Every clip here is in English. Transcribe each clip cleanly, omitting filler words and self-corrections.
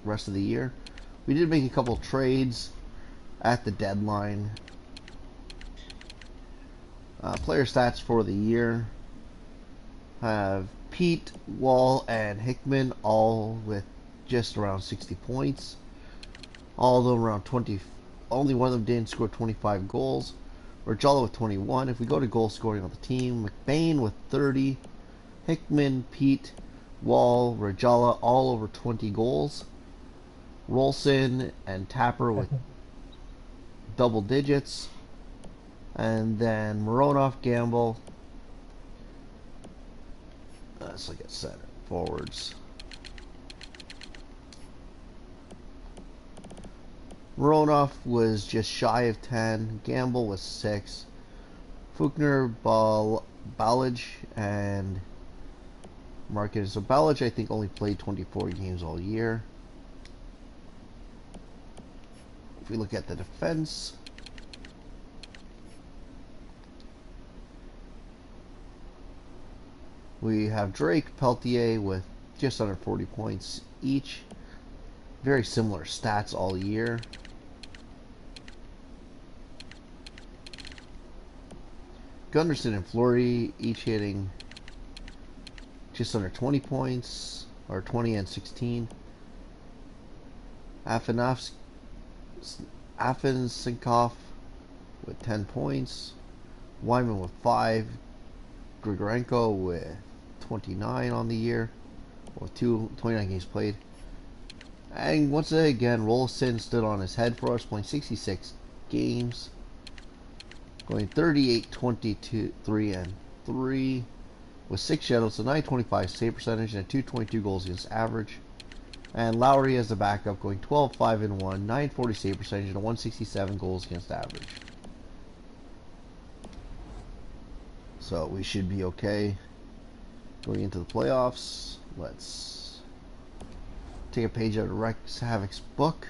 rest of the year. We did make a couple trades at the deadline. Player stats for the year have Pete, Wall, and Hickman all with just around 60 points. All of them around 20. Only one of them didn't score 25 goals. Rajala with 21. If we go to goal scoring on the team, McBain with 30. Hickman, Pete, Wall, Rajala all over 20 goals. Rolson and Tapper with double digits. And then Mironov, Gamble. Let's look at center forwards. Mironov was just shy of 10. Gamble was 6. Fuchner, Ballage, and Marquez. So Ballage, I think, only played 24 games all year. If we look at the defense, we have Drake, Peltier with just under 40 points each. Very similar stats all year. Gunderson and Fleury each hitting just under 20 points, or 20 and 16. Afansikov with 10 points. Wyman with 5. Grigorenko with 29 on the year, or 29 games played. And once again, Rolson stood on his head for us, playing 66 games, going 38, 22, 3, and 3, with 6 shutouts, so 925 save percentage, and a 222 goals against average. And Lowry as the backup, going 12, 5, and 1, 940 save percentage, and a 167 goals against average. So we should be okay going into the playoffs. Let's take a page out of Rex Havoc's book.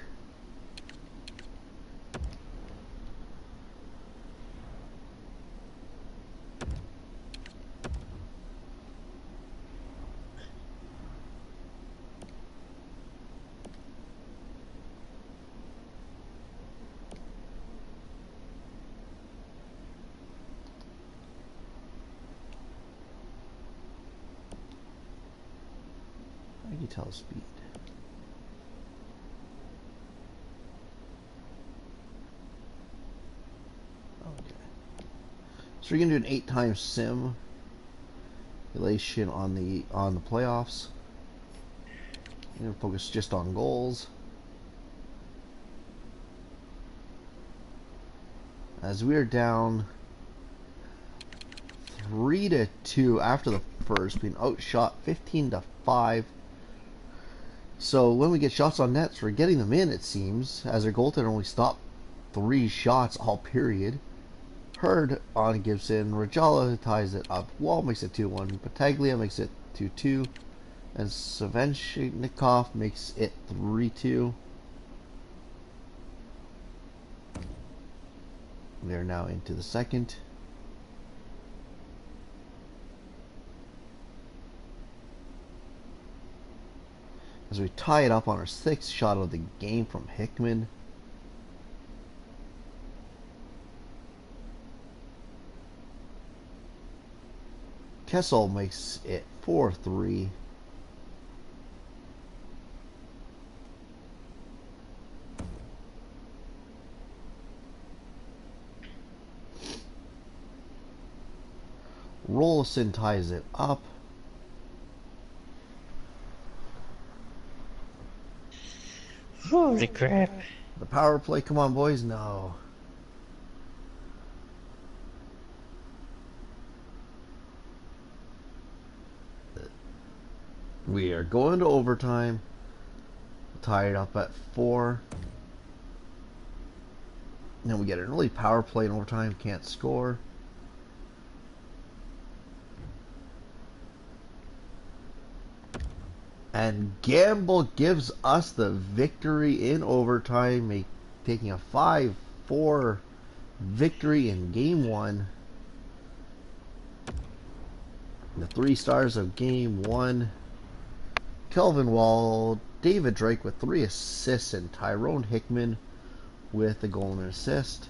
How do you tell speed? Okay. So we're gonna do an 8-time simulation on the playoffs. I'm gonna focus just on goals. As we are down 3-2 after the first, being outshot 15-5. So when we get shots on nets, we're getting them in, it seems, as our goaltender only stopped 3 shots all period. Hurd on Gibson. Rajala ties it up. Wall makes it 2-1. Pataglia makes it 2-2. And Savenchnikov makes it 3-2. They're now into the second. As we tie it up on our 6th shot of the game from Hickman. Kessel makes it 4-3. Rolson ties it up. Holy crap. The power play, come on boys, no. We are going to overtime. Tied up at 4. And then we get an early power play in overtime, can't score. And Gamble gives us the victory in overtime, taking a 5-4 victory in Game 1. The 3 stars of Game 1. Kelvin Wall, David Drake with 3 assists, and Tyrone Hickman with a goal and an assist.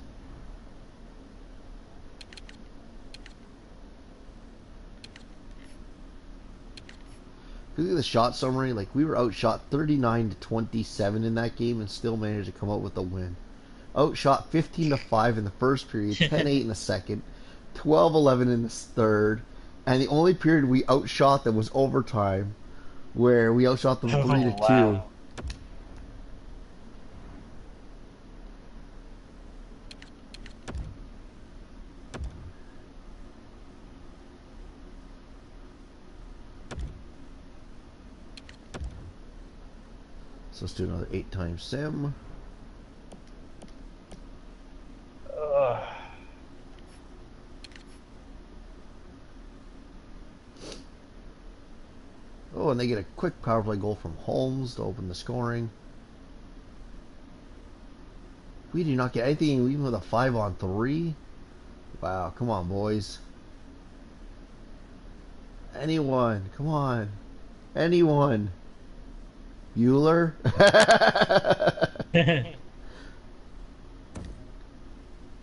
Look at the shot summary. Like, we were outshot 39-27 in that game and still managed to come out with a win. Outshot 15-5 in the first period, 10-8 in the second, 12-11 in the third, and the only period we outshot them was overtime, where we outshot them 3-2. Wow. So let's do another 8-time sim. Oh, and they get a quick power play goal from Holmes to open the scoring. We do not get anything even with a 5-on-3. Wow, come on, boys. Anyone, come on. Anyone. Bueller?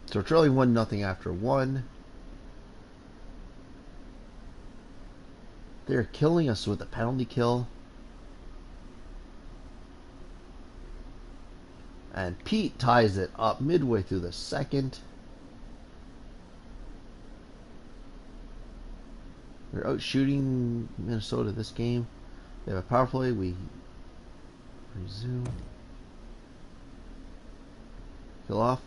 So we're trailing 1-0 after 1. They're killing us with a penalty kill. And Pete ties it up midway through the second. They're out shooting Minnesota this game. They have a power play. We resume. Kill off.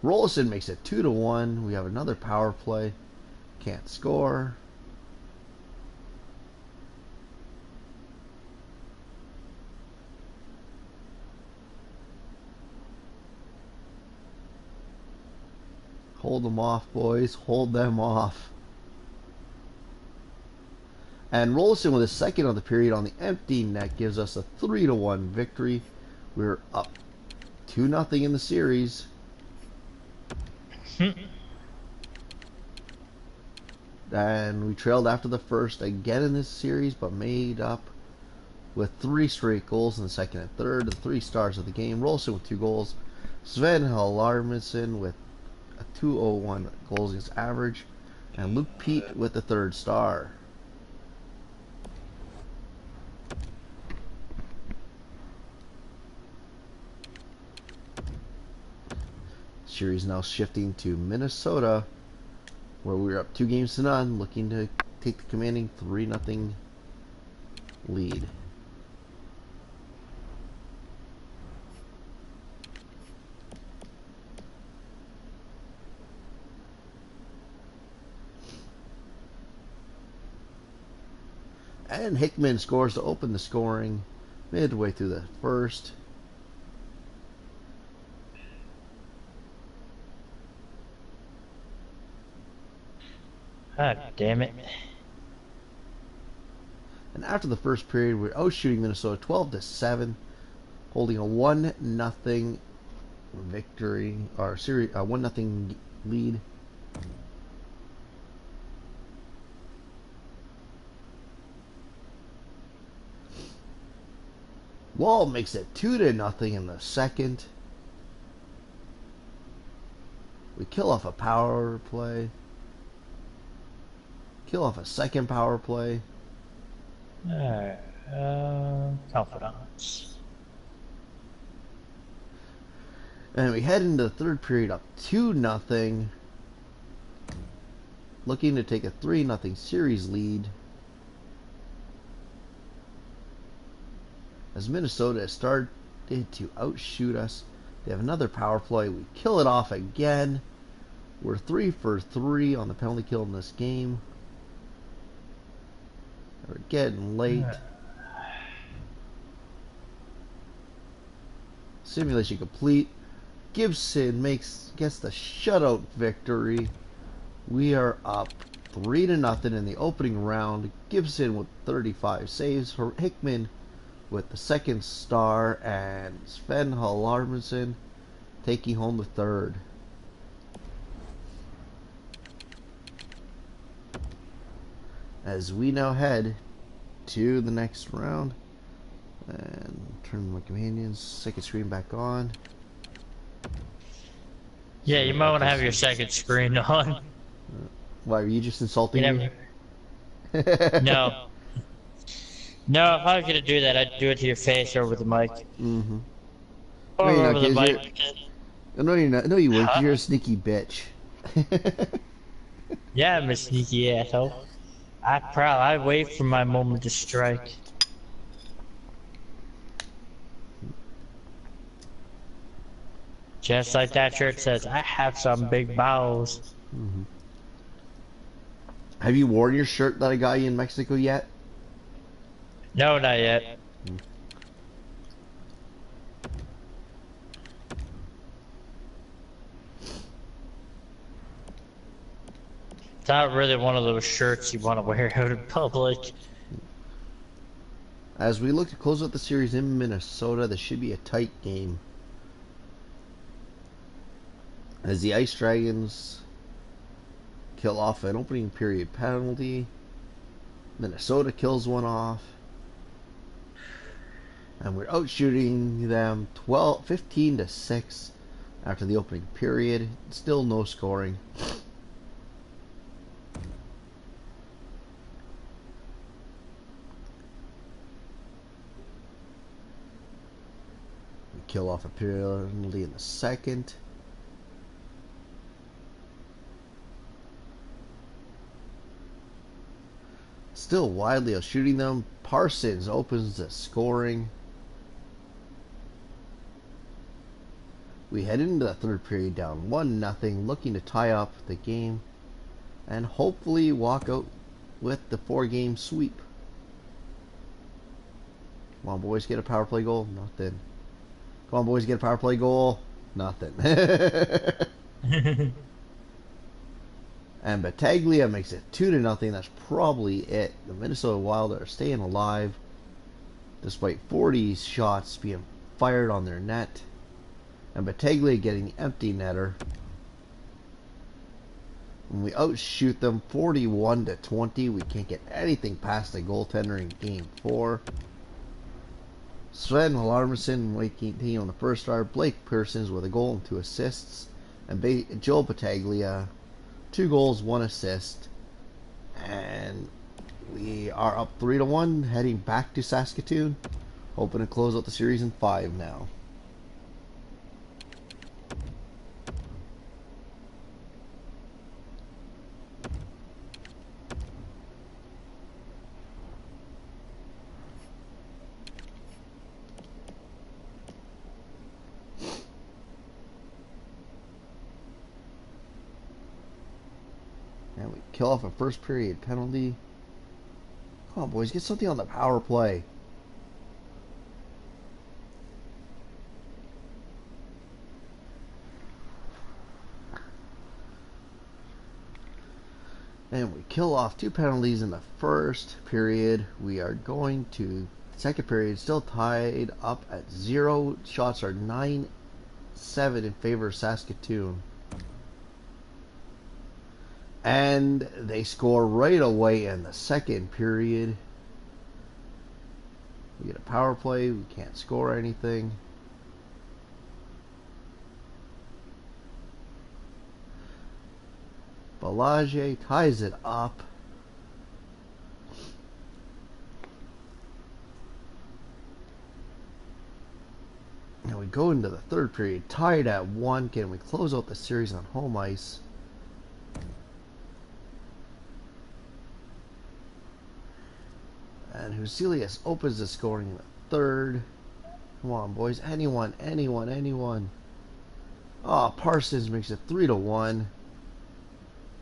Rollison makes it 2-1. We have another power play. Can't score. Hold them off, boys. Hold them off. And Rollison with a second on the period on the empty net gives us a 3-1 victory. We're up 2-0 in the series. And we trailed after the first again in this series, but made up with 3 straight goals in the second and third. The 3 stars of the game. Rollison with 2 goals. Sven Hillarmidson with a 201 goals against average. And Luke Pete with the 3rd star. Series now shifting to Minnesota, where we're up 2-0, looking to take the commanding 3-0 lead. And Hickman scores to open the scoring midway through the first. God damn it. And after the first period, we're out shooting Minnesota 12-7, holding a 1-0 victory, or series, 1-0 lead. Wall makes it 2-0 in the second. We kill off a power play. Kill off a second power play. Confidence. And we head into the third period up 2-0. Looking to take a 3-0 series lead. As Minnesota has started to outshoot us. They have another power play. We kill it off again. We're 3 for 3 on the penalty kill in this game. We're getting late. Simulation complete. Gibson gets the shutout victory. We are up 3-0 in the opening round. Gibson with 35 saves. Hickman with the 2nd star, and Sven Hillarmidson taking home the 3rd. As we now head to the next round. And turn my companions. Second screen back on. Yeah, See you what might else want to I have your see. second screen on. Why, are you just You insulting me? never. No. No, if I was gonna do that, I'd do it to your face or over the mic. Mm-hmm. No, Or you're not, over the because you're. mic. No, you're not. No, you wouldn't, because Huh? you're a sneaky bitch. Yeah, I'm a sneaky asshole. I wait for my moment to strike. Just like that shirt says, I have some big balls. Mm-hmm. Have you worn your shirt that I got you in Mexico yet? No, not yet. Mm. It's not really one of those shirts you want to wear out in public. As we look to close out the series in Minnesota, this should be a tight game. As the Ice Dragons kill off an opening period penalty, Minnesota kills one off, and we're out shooting them 15 to 6 after the opening period. Still no scoring. We kill off a penalty in the second. Still widely out shooting them. Parsons opens the scoring. We head into the third period down 1-0, looking to tie up the game and hopefully walk out with the 4-game sweep. Come on, boys, get a power play goal. Nothing. Come on, boys, get a power play goal. Nothing. And Battaglia makes it 2-0. That's probably it. The Minnesota Wild are staying alive despite 40 shots being fired on their net. And Battaglia getting the empty netter. When we outshoot them 41 to 20, we can't get anything past the goaltender in game 4. Sven Larmason making on the first star. Blake Pearsons with a goal and 2 assists. And Joel Battaglia, 2 goals, 1 assist. And we are up 3-1, heading back to Saskatoon. Hoping to close out the series in 5 now. And we kill off a first period penalty. Come on, boys, get something on the power play. And we kill off 2 penalties in the first period. We are going to second period, still tied up at 0. Shots are 9-7 in favor of Saskatoon. And they score right away in the second period. We get a power play. We can't score anything. Balage ties it up. And we go into the third period tied at 1. Can we close out the series on home ice? And Huselius opens the scoring in the third. Come on, boys. Anyone, anyone, anyone. Oh, Parsons makes it 3-1.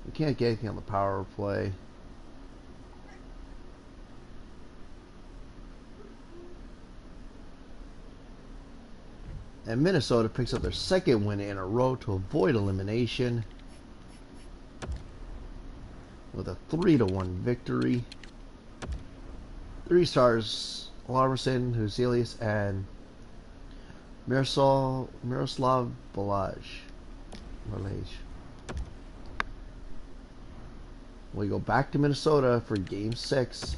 We can't get anything on the power play. And Minnesota picks up their second win in a row to avoid elimination with a 3-1 victory. 3 stars: Larson, Huselius, and Miroslav Balaj. We go back to Minnesota for Game 6.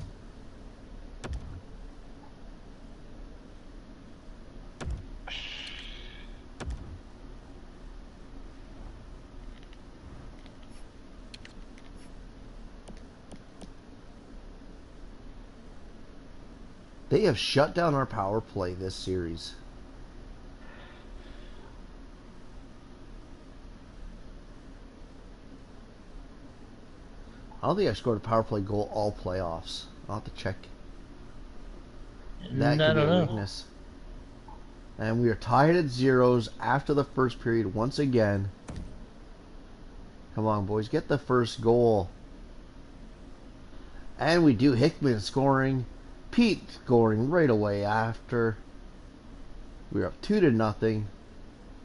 They have shut down our power play this series. I don't think I scored a power play goal all playoffs. I'll have to check. That I could be don't a know. weakness. And we are tied at zeros after the first period once again. Come on, boys. Get the first goal. And we do. Hickman scoring. Pete scoring right away after. We're up 2-0.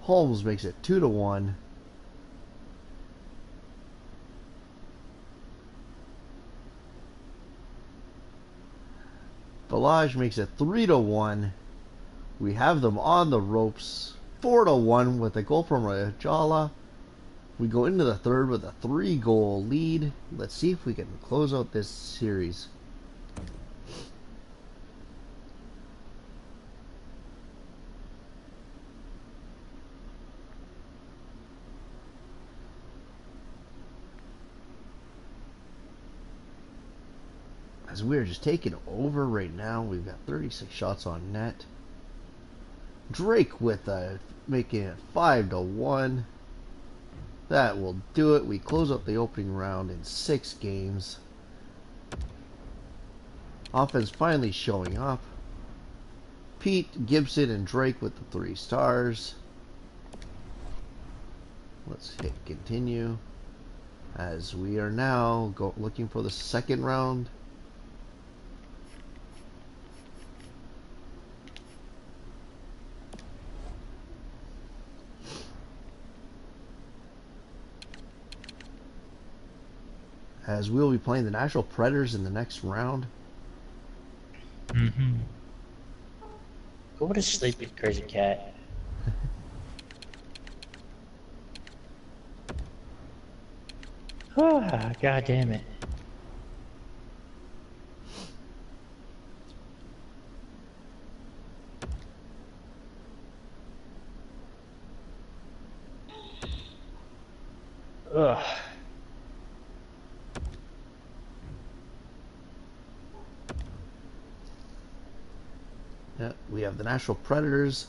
Holmes makes it 2-1. Balaj makes it 3-1. We have them on the ropes. 4-1 with a goal from Rajala. We go into the third with a 3-goal lead. Let's see if we can close out this series. As we're just taking over right now. We've got 36 shots on net. Drake with making it 5-1. That will do it. We close up the opening round in 6 games. Offense finally showing up. Pete, Gibson, and Drake with the 3 stars. Let's hit continue. As we are now looking for the second round. As we will be playing the Nashville Predators in the next round. Go to sleep, you crazy cat. Ah, God damn it. Ugh. Yeah, we have the Nashville Predators,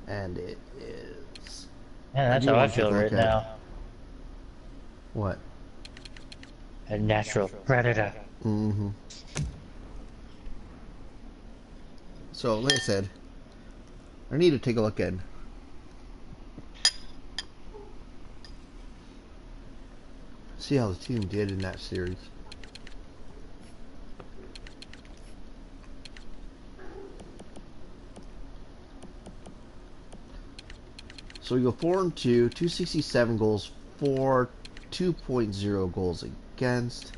and it is. Man, that's how I feel right now. What? A natural predator. Mm-hmm. So, like I said, I need to take a look at. See how the team did in that series. So we go 4-2, 267 goals for, 2.0 goals against.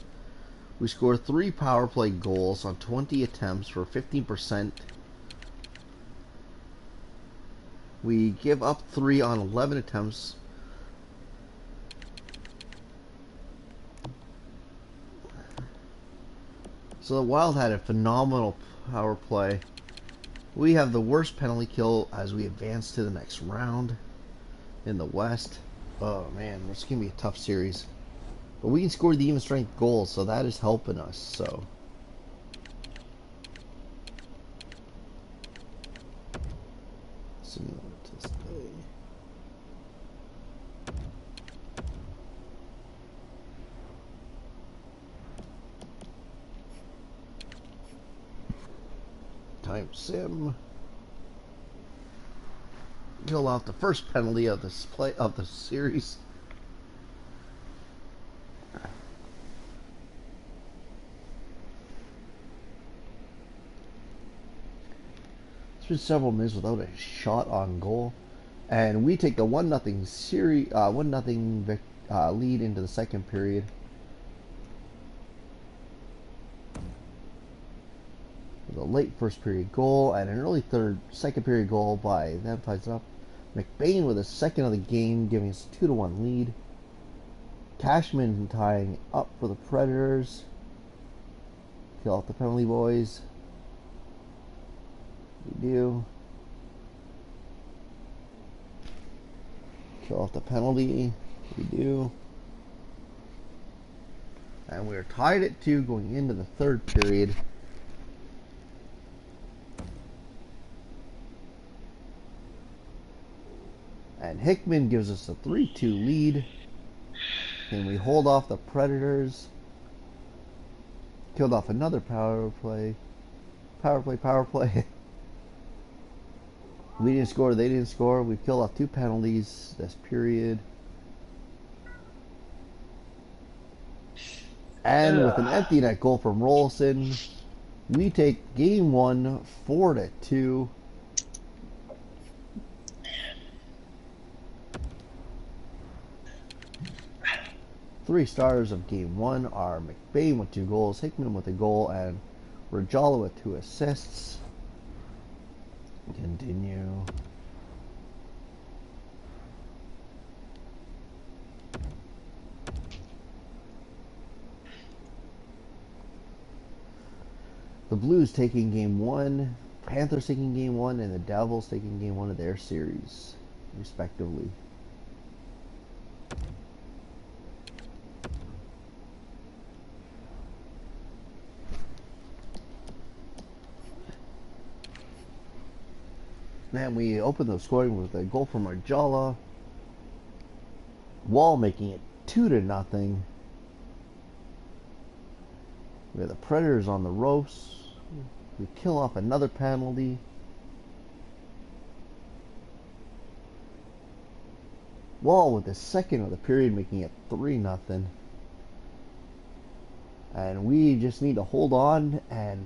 We score 3 power play goals on 20 attempts for 15%. We give up 3 on 11 attempts. So the Wild had a phenomenal power play. We have the worst penalty kill as we advance to the next round in the West. Oh man, this is going to be a tough series. But we can score the even strength goals, so that is helping us. So to stay. Time sim. Kill off the first penalty of this play of the series. It's been several minutes without a shot on goal, and we take the 1-0 series, 1-0 lead into the second period. With a late first period goal and an early second period goal by them ties up. McBain with a second of the game, giving us a 2-1 lead. Cashman tying up for the Predators. Kill off the penalty, boys. We do. Kill off the penalty. We do. And we're tied at 2 going into the third period. And Hickman gives us a 3-2 lead. Can we hold off the Predators? Killed off another power play. Power play. We didn't score, they didn't score. We've killed off 2 penalties this period. And with an empty net goal from Rolson, we take game 1 4-2. Three stars of game 1 are McBain with 2 goals, Hickman with a goal, and Rajala with 2 assists. Continue. The Blues taking game 1, Panthers taking game 1, and the Devils taking game 1 of their series, respectively. And we open the scoring with a goal from Arjala. Wall making it 2-0. We have the Predators on the ropes. We kill off another penalty. Wall with the second of the period, making it 3-0. And we just need to hold on and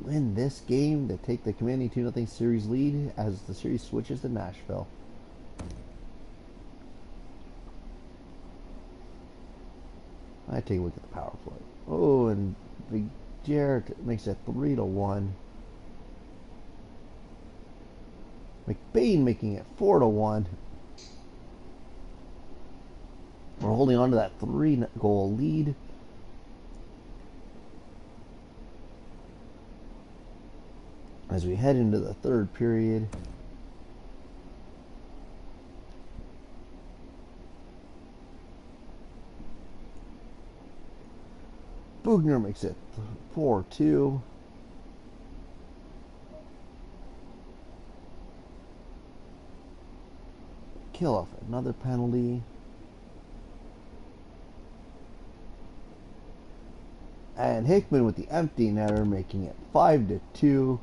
win this game to take the commanding 2-0 series lead as the series switches to Nashville. I take a look at the power play. Oh, and Big Jarrett makes it 3-1. McBain making it 4-1. We're holding on to that 3-goal lead. As we head into the third period. Bugner makes it 4-2. Kill off another penalty. And Hickman with the empty netter, making it 5-2.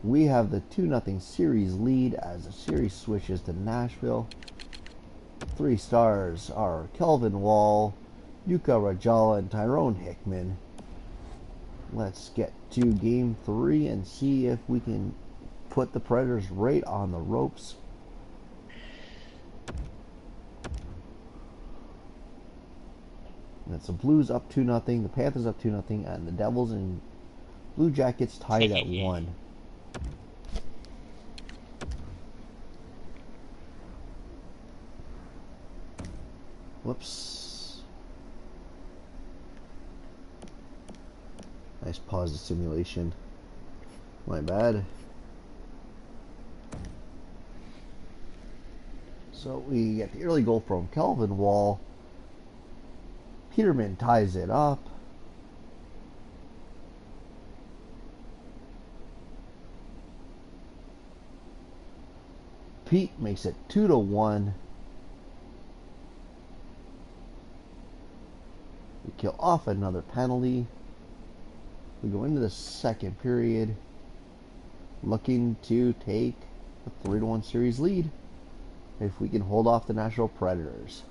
We have the 2-0 series lead as the series switches to Nashville. 3 stars are Kelvin Wall, Yuka Rajala, and Tyrone Hickman. Let's get to game 3 and see if we can put the Predators right on the ropes. It's the Blues up 2-0, the Panthers up 2-0, and the Devils and Blue Jackets tied at 1. Whoops. Nice pause of simulation. My bad. So we get the early goal from Kelvin Wall. Peterman ties it up. Pete makes it 2-1. We kill off another penalty. We go into the second period looking to take a 3-1 series lead if we can hold off the Nashville Predators.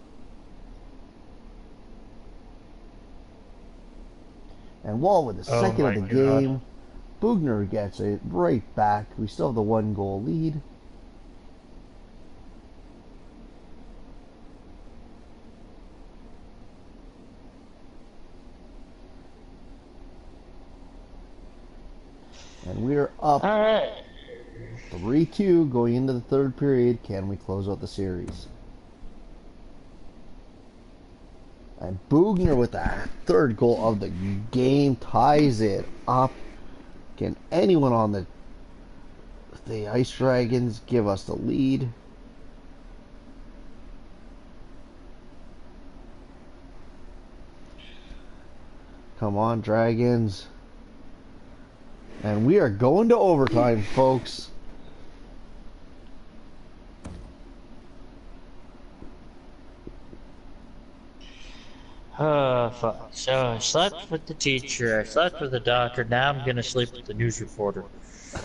And Wall with the second of the game. Bugner gets it right back. We still have the 1-goal lead. And we're up 3-2 going into the third period. Can we close out the series? And Bugner with that third goal of the game ties it up. Can anyone on the Ice Dragons give us the lead? Come on, Dragons. And we are going to overtime, folks. Oh, fuck. So I slept with the teacher, I slept with the doctor, now I'm gonna sleep with the news reporter.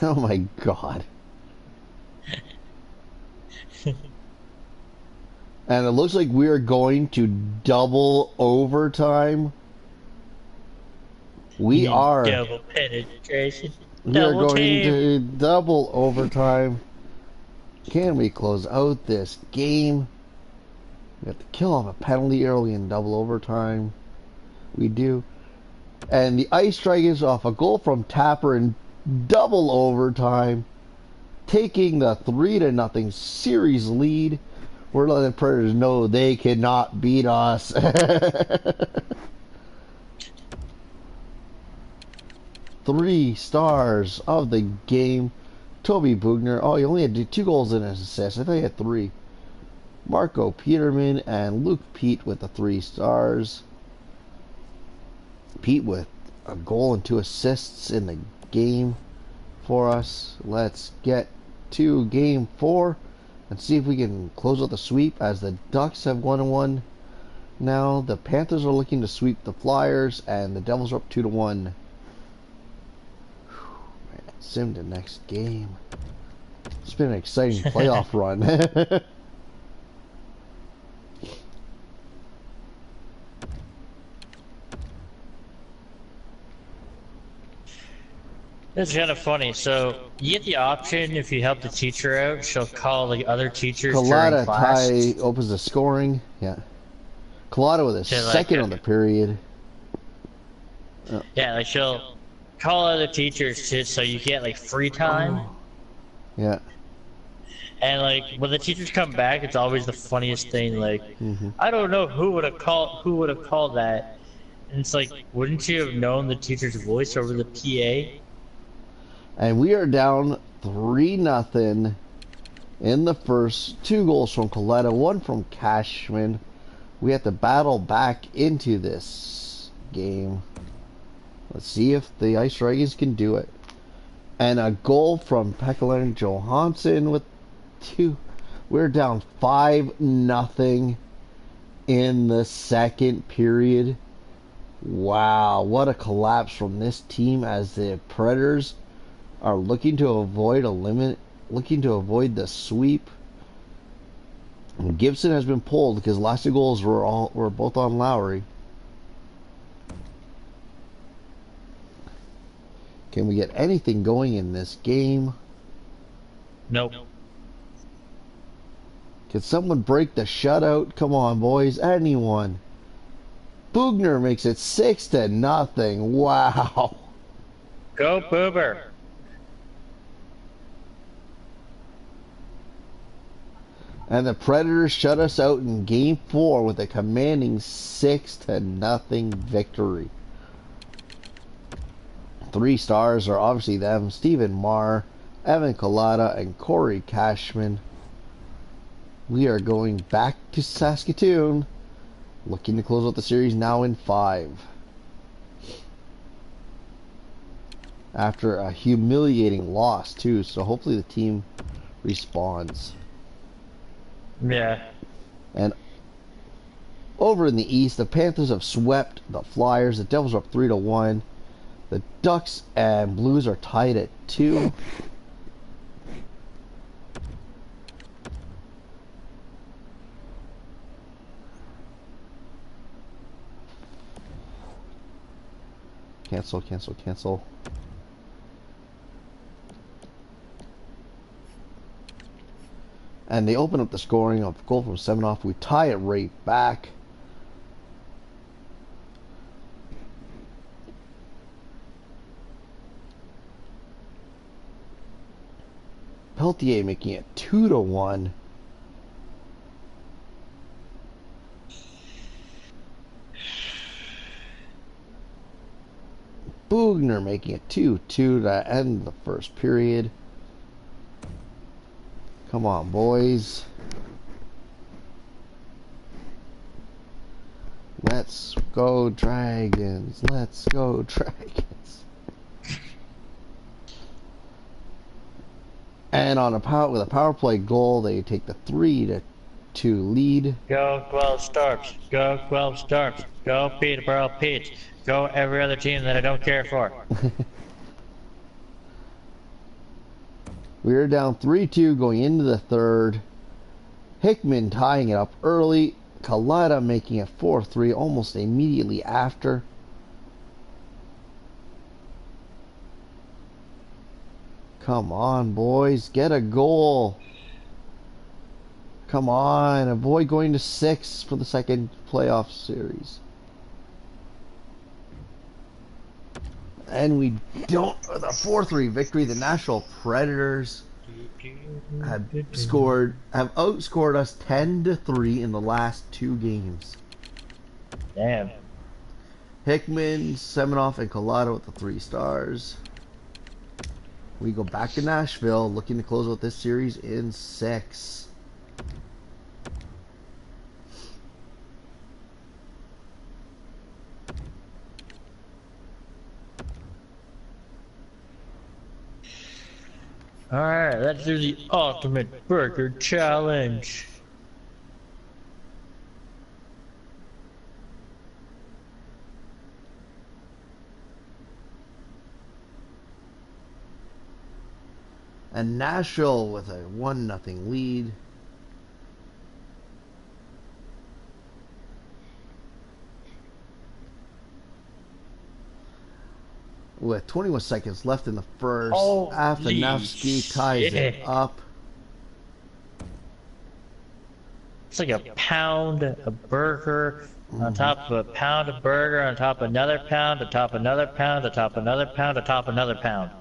Oh my god. And it looks like we are going to double overtime. You We mean are. double penetration? We are Double going team! to double overtime. Can we close out this game? We have to kill off a penalty early in double overtime. We do. And the ice strike is off a goal from Tapper in double overtime, taking the 3-0 series lead. We're letting the Predators know they cannot beat us. 3 stars of the game. Toby Bugner. Oh, he only had 2 goals and an assist. I thought he had 3. Marco Peterman and Luke Pete with the 3 stars. Pete with a goal and 2 assists in the game for us. Let's get to game 4 and see if we can close out the sweep, as the Ducks have 1-1. Now the Panthers are looking to sweep the Flyers, and the Devils are up 2-1. Sim to next game. It's been an exciting playoff run. It's kind of funny. So you get the option if you help the teacher out, she'll call the other teachers during Colada class tie opens the scoring. Yeah. Colada with a to like, second on the period. yeah, like she'll call other teachers to so you get like free time. Yeah. And like when the teachers come back, it's always the funniest thing. Like, I don't know who would have called that. And it's like, wouldn't you have known the teacher's voice over the PA? And we are down 3-0 in the first. 2 goals from Coletta, 1 from Cashman. We have to battle back into this game. Let's see if the Ice Dragons can do it. And a goal from Pekka Johansson with 2. We're down 5-0 in the second period. Wow, what a collapse from this team, as the Predators are looking to avoid the sweep. And Gibson has been pulled because the last 2 goals were both on Lowry. Can we get anything going in this game? Nope. Can someone break the shutout? Come on, boys. Anyone. Bugner makes it 6-0. Wow. Go Boober. And the Predators shut us out in game 4 with a commanding 6-0 victory. 3 stars are obviously them: Stephen Marr, Evan Collada, and Corey Cashman. We are going back to Saskatoon, looking to close out the series now in 5. After a humiliating loss too, so hopefully the team responds. Yeah. And over in the East, the Panthers have swept the Flyers. The Devils are up 3-1. The Ducks and Blues are tied at 2. Cancel. And they open up the scoring of goal from Semenoff. We tie it right back. Peltier making it 2-1. Bugner making it 2-2 to end the first period. Come on, boys. Let's go, Dragons. Let's go, Dragons. And with a power play goal, they take the 3-2 3-2 lead. Go 12 Storms. Go 12 Storms. Go Peterborough Peach. Go every other team that I don't care for. We're down 3-2 going into the third. Hickman tying it up early. Kalita making it 4-3 almost immediately after. Come on, boys. Get a goal. Come on. Avoid going to 6 for the second playoff series. And we don't. With a 4-3 victory, the Nashville Predators have outscored us 10-3 in the last 2 games. Damn. Hickman, Semenoff, and Kalita with the 3 stars. We go back to Nashville, looking to close out this series in 6. Alright, let's do the ultimate burger challenge. And Nashville with a 1-0 lead. With 21 seconds left in the first, Aftanevsky ties it up. It's like a pound of burger on top of a pound of burger on top of another pound, on top of another pound, on top of another pound, on top of another pound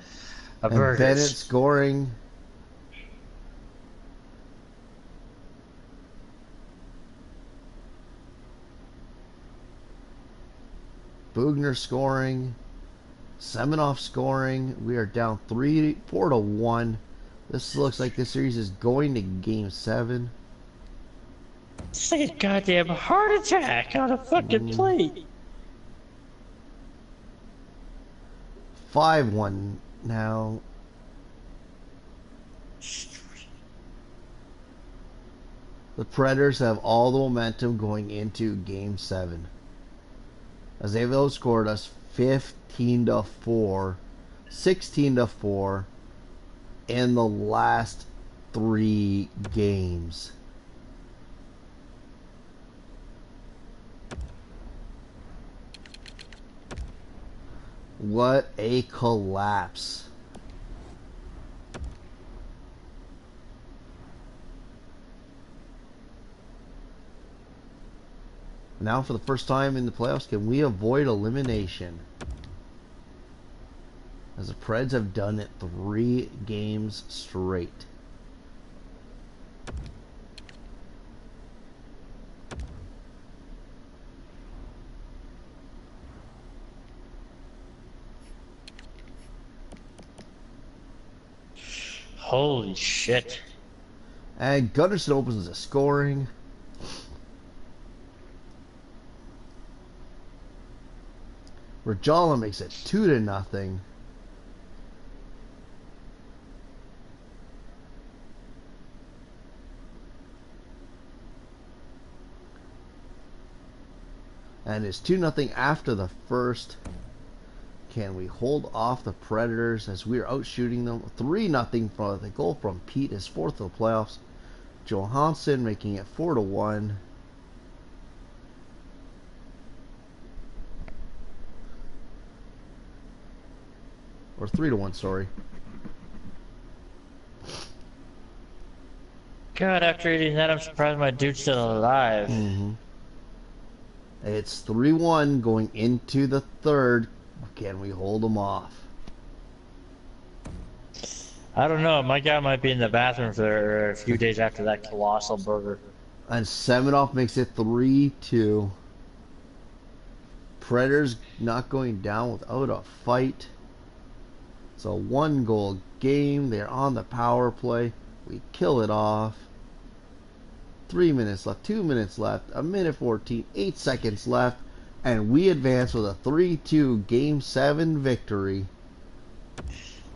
of burgers. Bennett scoring. Bugner scoring. Semenoff scoring. We are down 4-1. This looks like this series is going to Game 7. It's like a goddamn heart attack on a fucking plate. 5-1 now. The Predators have all the momentum going into Game 7. As they've outscored us 15-4, 16-4 in the last 3 games. What a collapse. Now for the first time in the playoffs, can we avoid elimination? As the Preds have done it 3 games straight. Holy shit. And Gunnarsson opens the scoring. Rajala makes it 2-0. And it's 2-0 after the first. Can we hold off the Predators as we are out shooting them? 3-0 for the goal from Pete, his 4th of the playoffs. Johansson making it 4-1. Or 3-1, sorry. God, after eating that, I'm surprised my dude's still alive. It's 3-1 going into the third. Can we hold them off? I don't know. My guy might be in the bathroom for a few days after that colossal burger. And Semenoff makes it 3-2. Predators not going down without a fight. It's a 1-goal game. They're on the power play. We kill it off. 3 minutes left, 2 minutes left, 1:14, 8 seconds left, and we advance with a 3-2 Game 7 victory.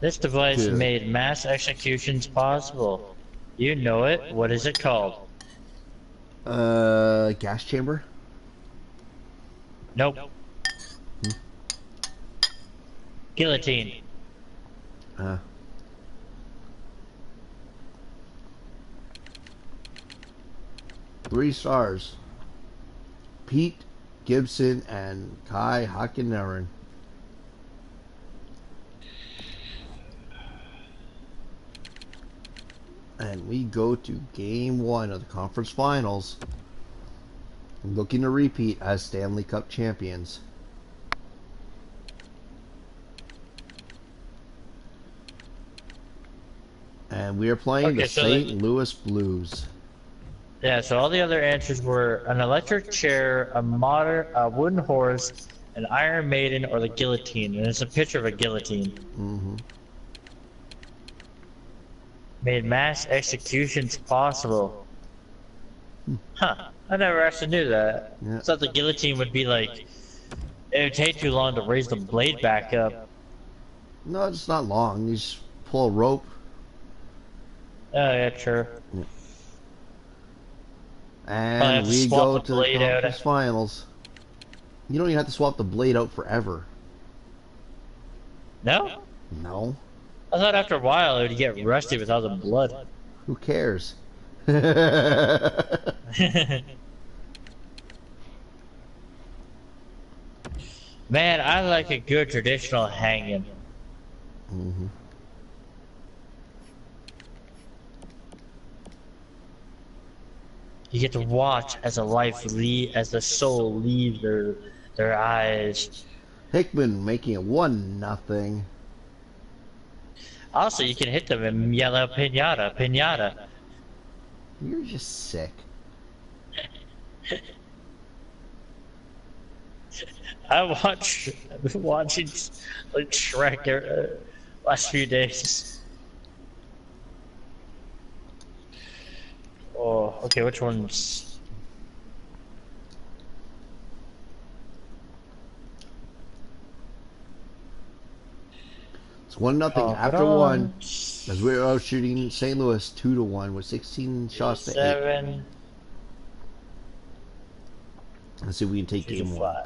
This device made mass executions possible. You know it. What is it called? Gas chamber. Nope. Guillotine. Uh, 3 stars. Pete Gibson and Kai Hakkinen. And we go to game 1 of the conference finals, looking to repeat as Stanley Cup champions. And we are playing the St. Louis Blues. Yeah, so all the other answers were an electric chair, a wooden horse, an Iron Maiden, or the guillotine. And it's a picture of a guillotine. Mm-hmm. Made mass executions possible. Huh. I never actually knew that. Yeah. I thought the guillotine would be like, it would take too long to raise the blade back up. No, it's not long. You just pull a rope. Oh, yeah, sure. Yeah. And we go to the conference finals. You don't even have to swap the blade out forever. No? No. I thought after a while it would get rusty with all the blood. Who cares? Man, I like a good traditional hanging. Mm-hmm. You get to watch as the soul leaves their eyes. Hickman making it 1-0. Also, you can hit them and yell out pinata, pinata. You're just sick. I've been watching like Shrek last few days. Oh, okay, which one's... It's 1-0 after one, as we're out shooting St. Louis 2-1 with 16 shots to 8. Let's see if we can take game 1.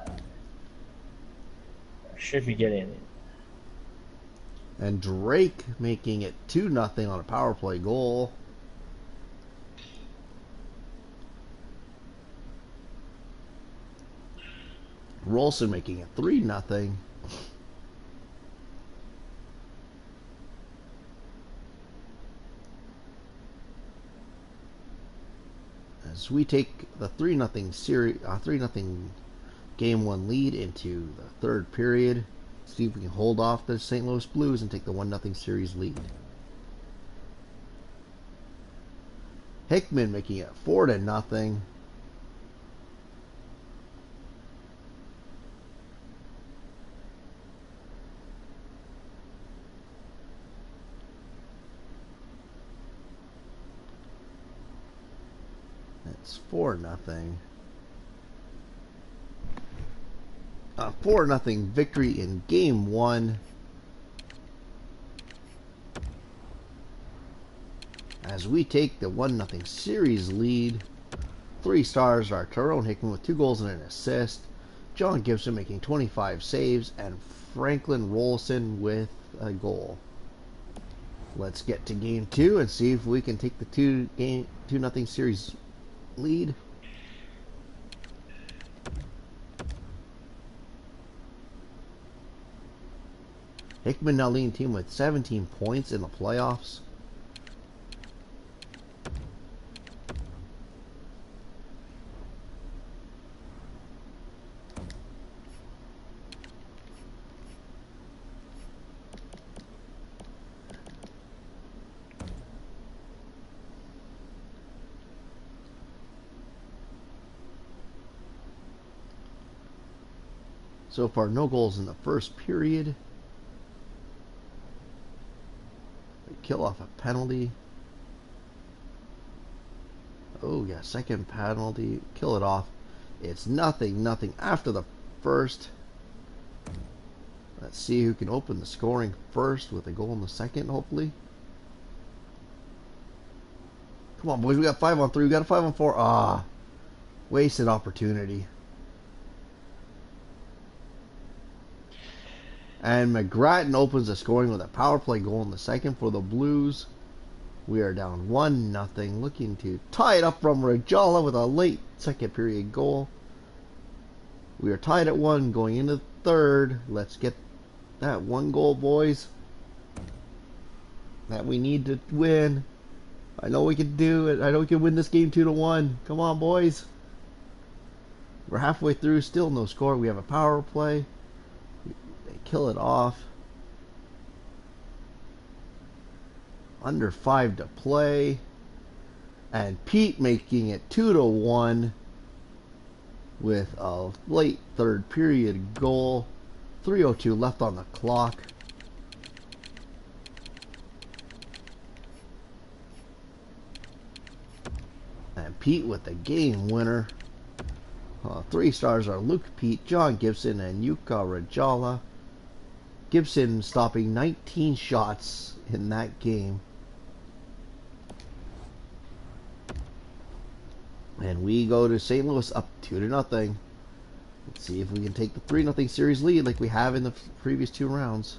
Should be getting. And Drake making it 2-0 on a power play goal. Rolson making it 3-0. As we take the 3-0 series, 3-0 game 1 lead into the third period, see if we can hold off the St. Louis Blues and take the 1-0 series lead. Hickman making it 4-0. That's 4-0. 4-0 victory in game 1. As we take the 1-0 series lead. 3 stars are Tyrone Hickman with 2 goals and an assist. John Gibson making 25 saves. And Franklin Rolson with a goal. Let's get to game 2 and see if we can take the 2-0 series lead. Hickman now leading team with 17 points in the playoffs. So far, no goals in the first period. They kill off a penalty. Oh yeah, second penalty. Kill it off. It's 0-0 after the first. Let's see who can open the scoring first with a goal in the second, hopefully. Come on, boys. We got 5-on-3. We got a 5-on-4. Ah. Wasted opportunity. And McGrattan opens the scoring with a power play goal in the second for the Blues. We are down 1-0, looking to tie it up from Rajala with a late second period goal. We are tied at 1 going into the third. Let's get that one goal, boys, that we need to win. I know we can do it. I know we can win this game 2-1. Come on, boys. We're halfway through, still no score. We have a power play. They kill it off. Under 5 to play. And Pete making it 2-1 with a late third period goal. 3:02 left on the clock. And Pete with the game winner. 3 stars are Luke Pete, John Gibson, and Yuka Rajala. Gibson stopping 19 shots in that game. And we go to St. Louis up 2-0. Let's see if we can take the 3-0 series lead like we have in the previous 2 rounds.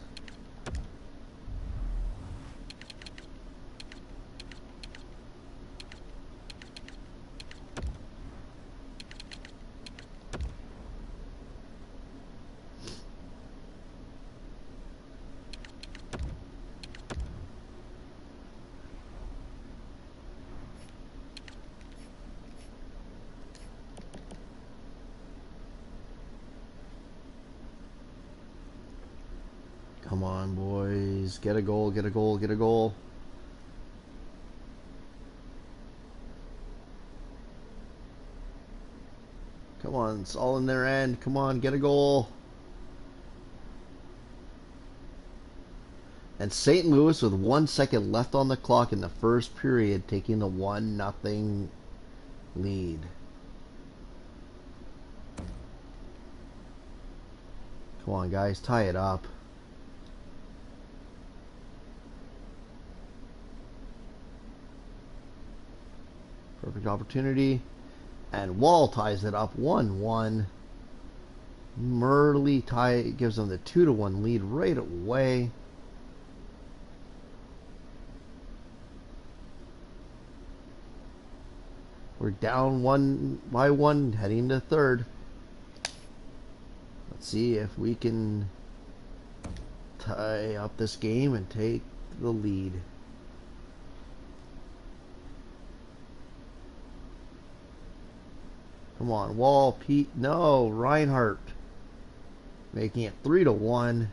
Come on, boys. Get a goal, get a goal, get a goal. Come on, it's all in their end. Come on, get a goal. And St. Louis with 1 second left on the clock in the first period, taking the 1-0 lead. Come on, guys, tie it up. Perfect opportunity. And Wall ties it up 1-1. Murley gives them the 2-1 lead right away. We're down 1-1 heading to third. Let's see if we can tie up this game and take the lead. Come on, Wall, Pete. No, Reinhardt making it 3-1.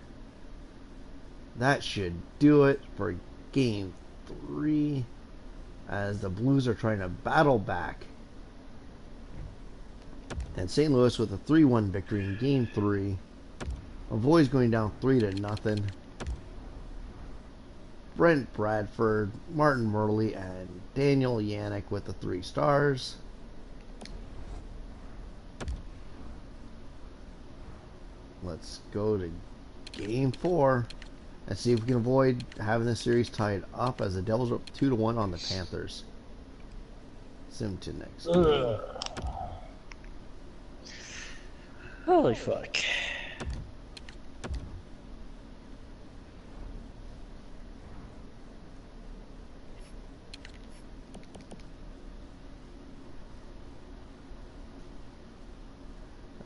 That should do it for game 3 as the Blues are trying to battle back. And St. Louis with a 3-1 victory in game 3. Avoids going down 3-0. Brent Bradford, Martin Murley, and Daniel Yannick with the 3 stars. Let's go to game 4 and see if we can avoid having this series tied up as the Devils are up 2-1 on the Panthers. Sim to next game. Holy fuck.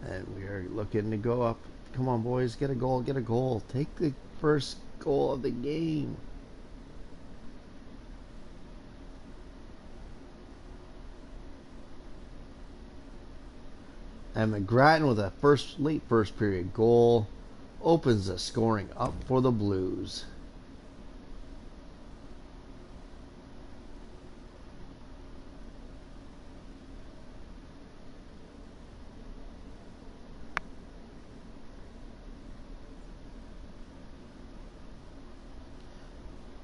And we are looking to go up. Come on, boys, get a goal, get a goal. Take the first goal of the game. And McGrattan with a late first period goal opens the scoring up for the Blues.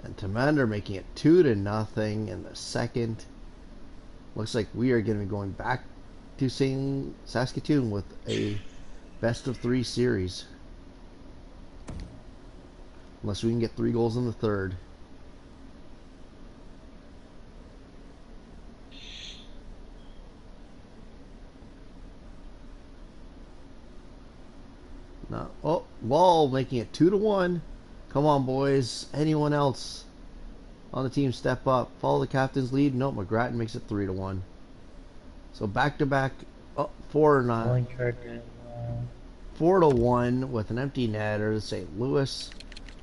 And Tamander making it 2-0 in the second. Looks like we are going to be going back to Saskatoon with a best of 3 series. Unless we can get 3 goals in the third. No. Oh, Wall making it 2-1. Come on, boys. Anyone else on the team step up? Follow the captain's lead. No, McGrattan makes it 3-1. So back to back. Oh, 4-9. 4-1 with an empty netter. St. Louis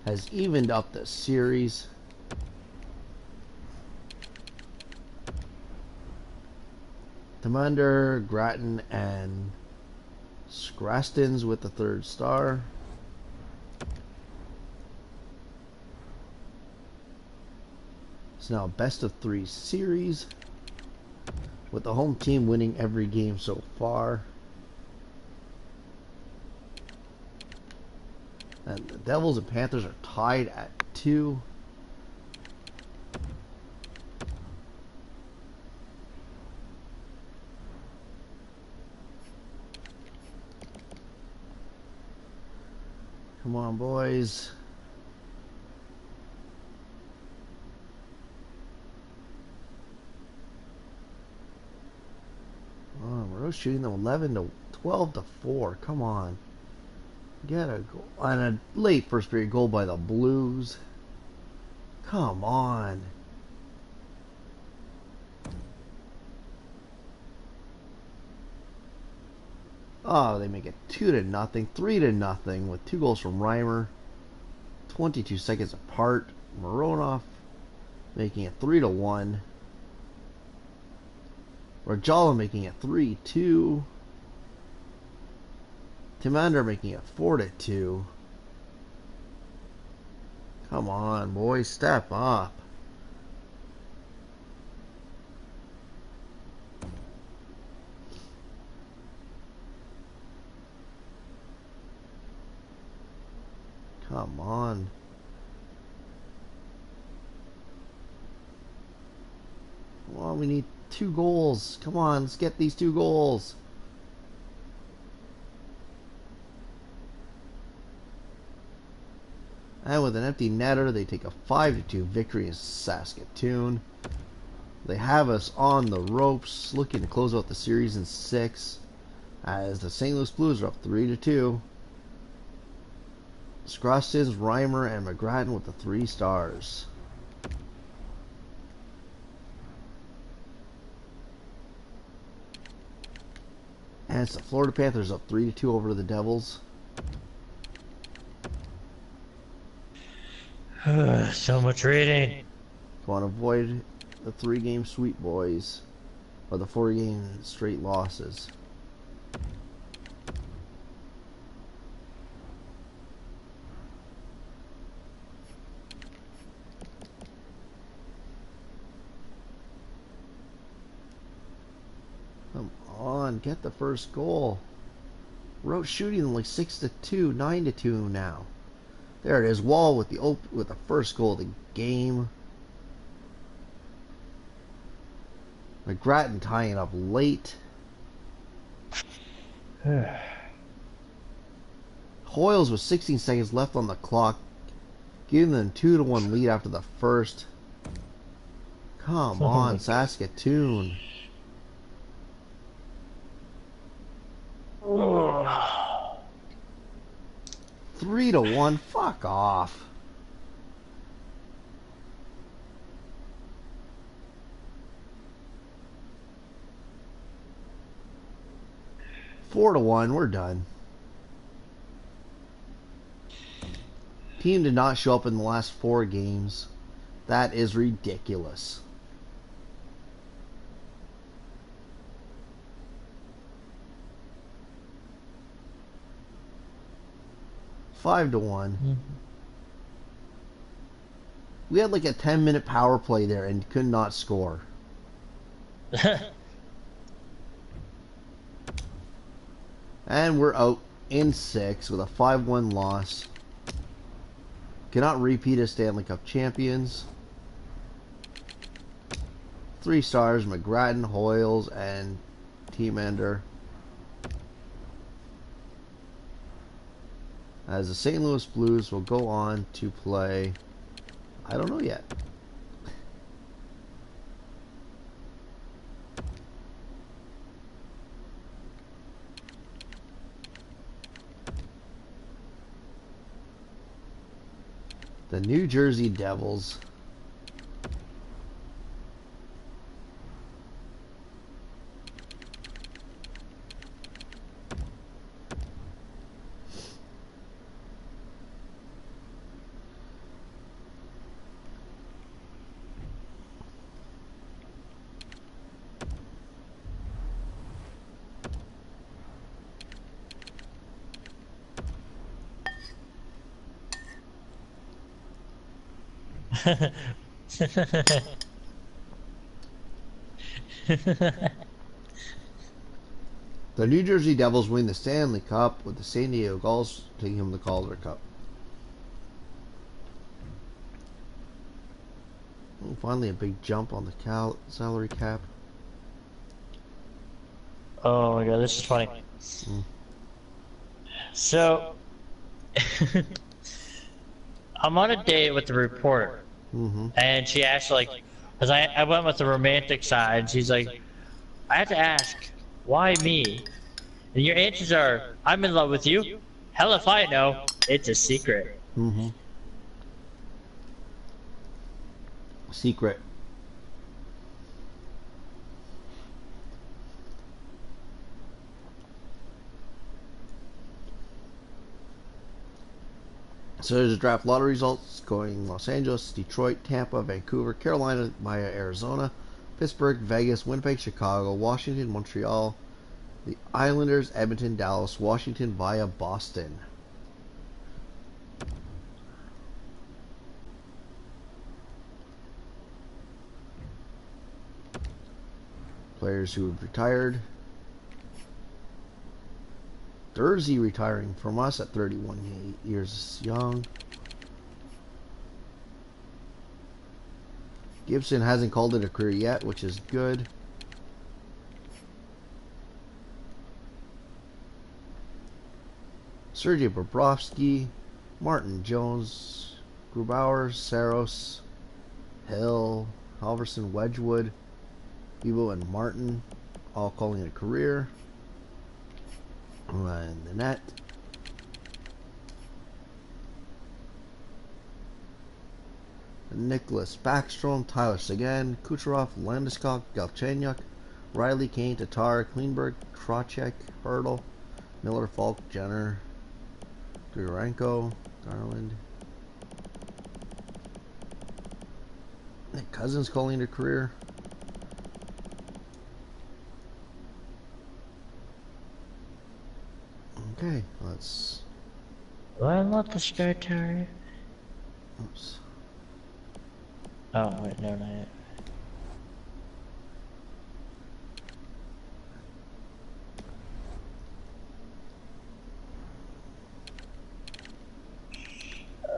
has evened up the series. Commander, Grattan, and Scrastons with the third star. It's now a best of 3 series, with the home team winning every game so far. And the Devils and Panthers are tied at 2. Come on, boys. Oh, we're shooting them 12-4. Come on. Get a goal. And a late first period goal by the Blues. Come on. Oh, they make it 2-0, 3-0 with 2 goals from Reimer. 22 seconds apart. Mironov making it 3-1. Rajala making it 3-2. Timander making it 4-2. Come on, boys, step up. Come on. Come on, we need 2 goals. Come on, let's get these 2 goals. And with an empty netter, they take a 5-2 victory in Saskatoon. They have us on the ropes, looking to close out the series in 6, as the St. Louis Blues are up 3-2. Scrostons, Reimer, and McGrattan with the 3 stars. And it's the Florida Panthers up 3-2 over the Devils. So much reading. Want to avoid the 3-game sweep, boys, or the 4-game straight losses. Come on, get the first goal. We're out shooting them like 6-2, 9-2 now. There it is. Wall with the first goal of the game. McGrattan tying up late. Hoyles with 16 seconds left on the clock, giving them 2-1 lead after the first. Come on, Saskatoon. 3-1. Fuck off. Four to 1. We're done. Team did not show up in the last 4 games. That is ridiculous. Five to 1. Mm-hmm. We had like a 10-minute power play there and could not score. And we're out in 6 with a 5-1 loss. Cannot repeat as Stanley Cup champions. 3 stars, McGrattan, Hoyles, and Team Ender. As the St. Louis Blues will go on to play, I don't know yet. The New Jersey Devils. The New Jersey Devils win the Stanley Cup with the San Diego Gulls taking home the Calder Cup. And finally, a big jump on the salary cap. Oh my god, this is funny. So, I'm on a date with the reporter, and she asked, like, because I went with the romantic side, and she's like, I have to ask, why me? And your answers are, I'm in love with you. Hell if I know, it's a secret. Secret. So there's the draft lottery results going Los Angeles, Detroit, Tampa, Vancouver, Carolina, via Arizona, Pittsburgh, Vegas, Winnipeg, Chicago, Washington, Montreal, the Islanders, Edmonton, Dallas, Washington via Boston. Players who have retired. Jersey retiring from us at 31 years young. Gibson hasn't called it a career yet, which is good. Sergei Bobrovsky, Martin Jones, Grubauer, Saros, Hill, Halverson, Wedgwood, Bebo, and Martin, all calling it a career. In the net. Nicholas Backstrom, Tyler Seguin, Kucherov, Landeskog, Galchenyuk, Riley, Kane, Tatar, Kleinberg, Trocheck, Hurdle, Miller, Falk, Jenner, Grigorenko, Garland. Nick Cousins calling it a career. Okay, let's. Do I unlock the Sky Tower? Oops. Oh, wait, no, not yet.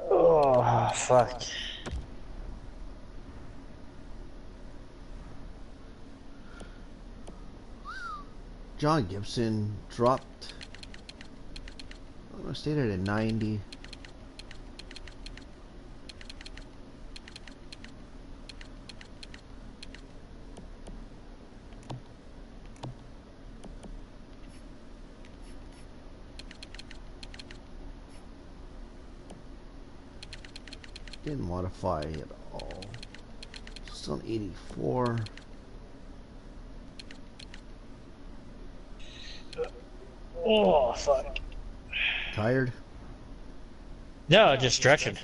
Oh, fuck. John Gibson dropped. Stayed at a 90. Didn't modify at all. Still an 84. Oh, fuck. Tired? No, just stretching.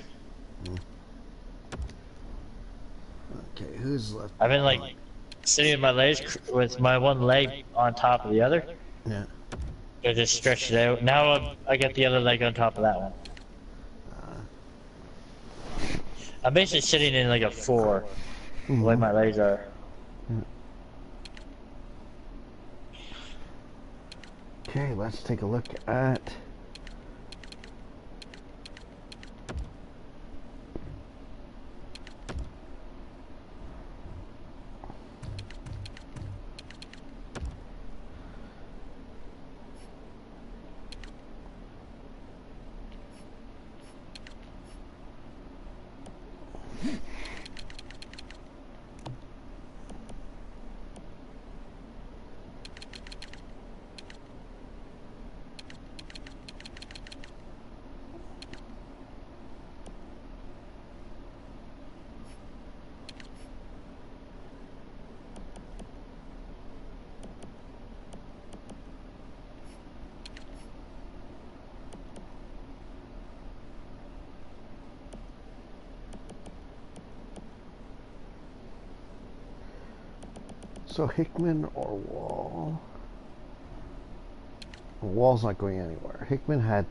Okay, who's left? I've been, like, sitting with my legs, with my one leg on top of the other. Yeah. I just stretched it out. Now I got the other leg on top of that one. I'm basically sitting in like a 4, the way my legs are. Okay, let's take a look at So Hickman or Wall? Wall's not going anywhere. Hickman had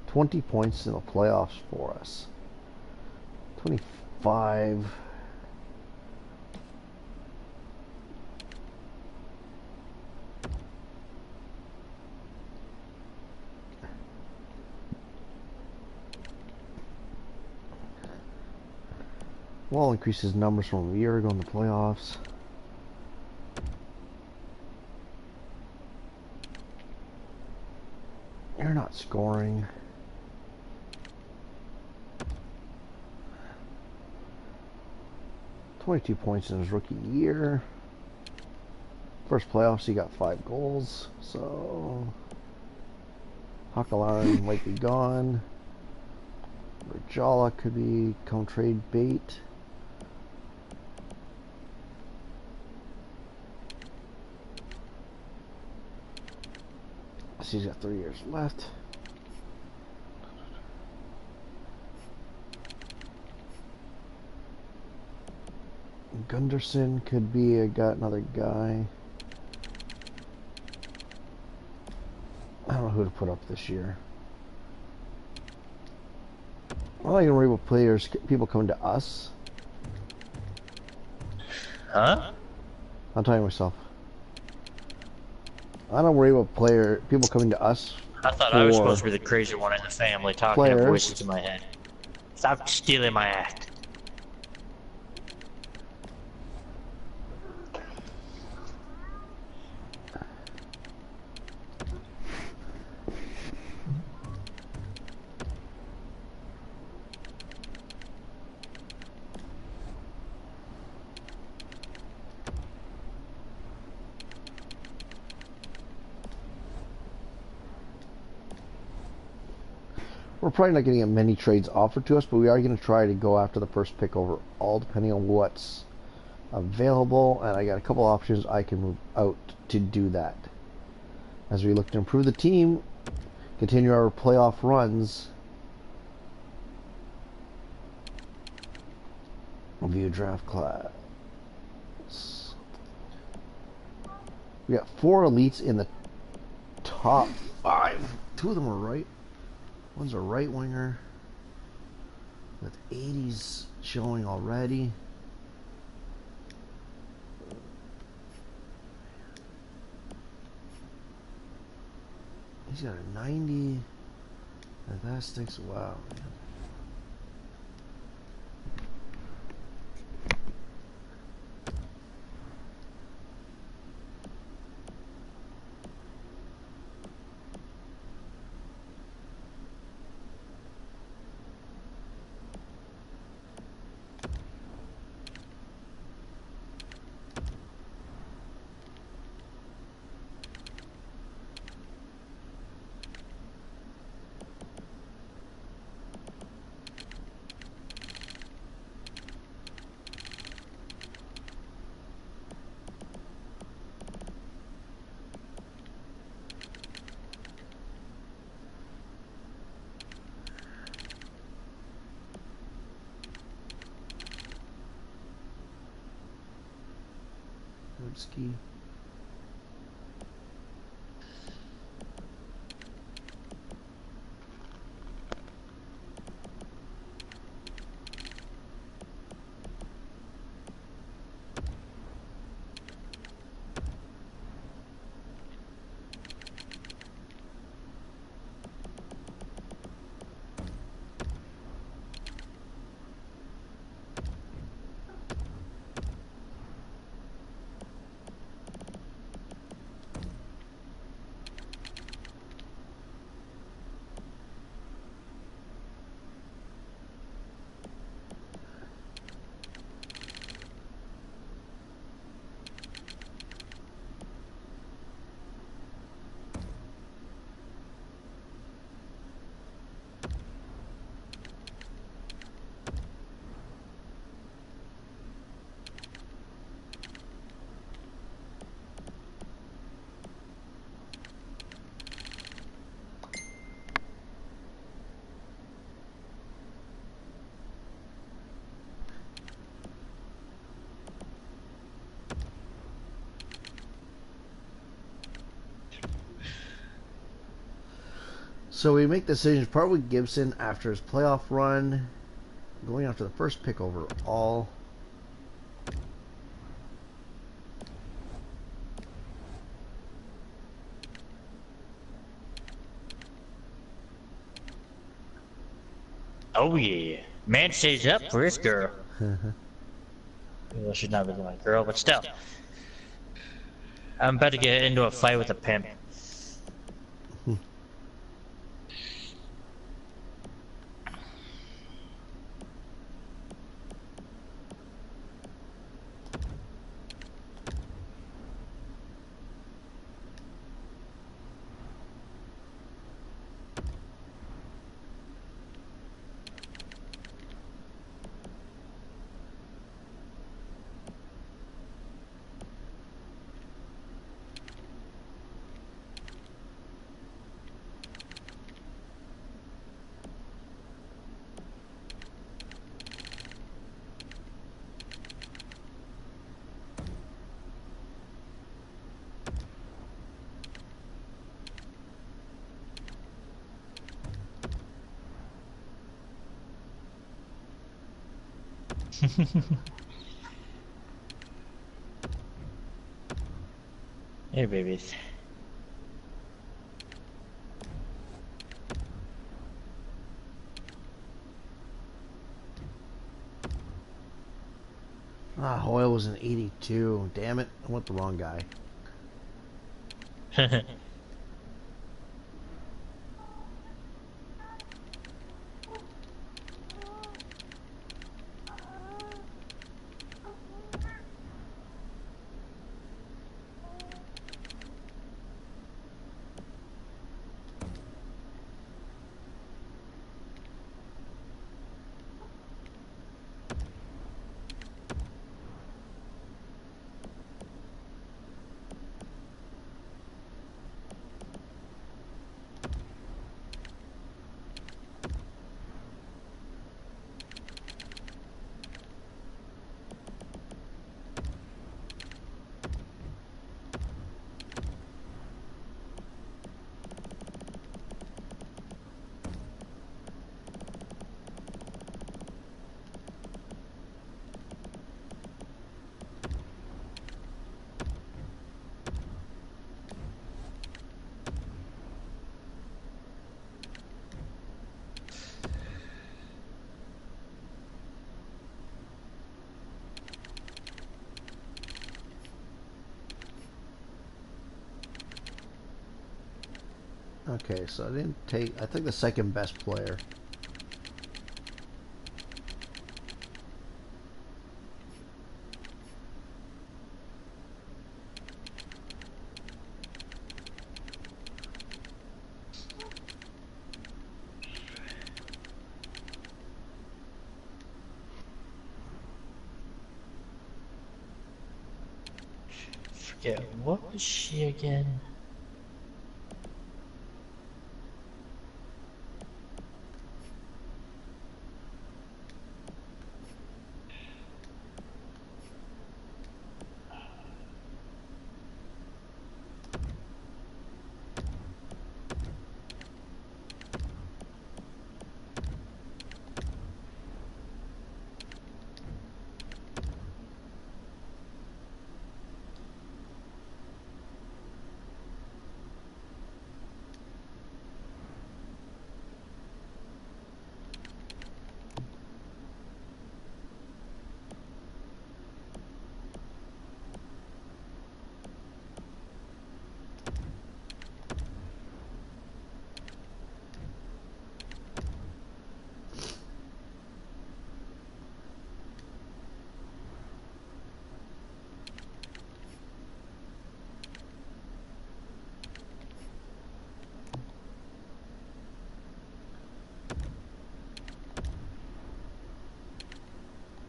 20 points in the playoffs for us. 25. Wall increased his numbers from a year ago in the playoffs. You're not scoring. $22 points in his rookie year. First playoffs, he got 5 goals. So Hakalainen might be gone. Rajala could become trade bait. So he's got 3 years left. Gunderson could be got another guy. I don't know who to put up this year. I like to worry about players, people coming to us. Huh? I'm talking to myself. I don't worry about people coming to us. I thought I was supposed to be the crazy one in the family talking to voices in my head. Stop stealing my act. We're probably not getting many trades offered to us, but we are going to try to go after the first pick overall, depending on what's available. And I got a couple options I can move out to do that. As we look to improve the team, continue our playoff runs. View draft class. We got 4 elites in the top 5. 2 of them are right. One's a right winger with 80s showing already. He's got a 90. Fantastics. Wow, man. Ski. So we make decisions. Part with Gibson after his playoff run, going after the first pick overall. Oh yeah, man stays up for his girl. Well, she's not really my girl, but still. I'm about to get into a fight with a pimp. Hey, babies. Ah, Hoyle was an 82. Damn it, I want the wrong guy. Okay, so I didn't take. I took the second best player. Forget, what was she again?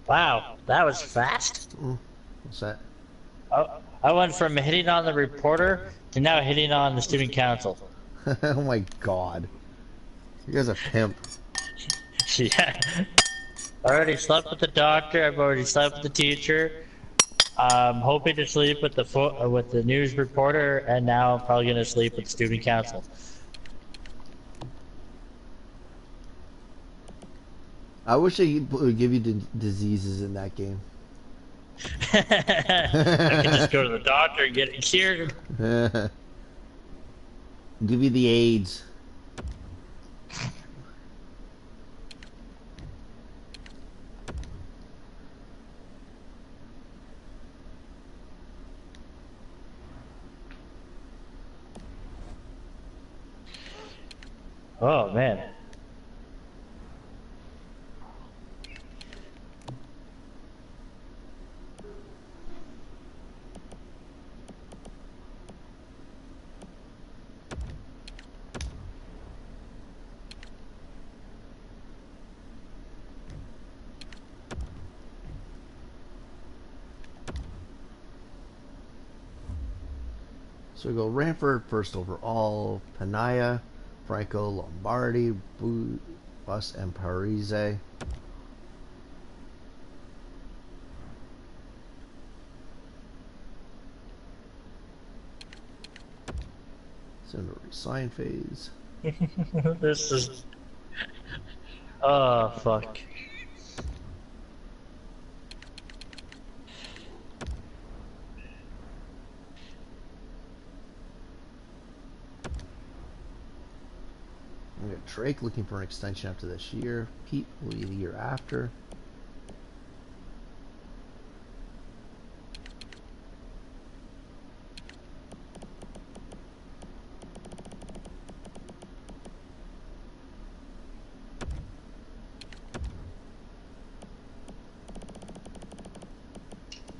Wow, that was fast. What's that? I went from hitting on the reporter to now hitting on the student council. Oh my god. You guys are pimp. Yeah. I already slept with the doctor. I've already slept with the teacher. I'm hoping to sleep with the news reporter, and now I'm probably gonna sleep with the student council. I wish they would give you diseases in that game. I could just go to the doctor and get it cured. Give you the AIDS. Oh man. So we go Ranford first overall, Panaya, Franco, Lombardi, Bus, and Parise. It's in the resign phase. This is. Oh fuck. We got Drake looking for an extension after this year. Pete will be the year after.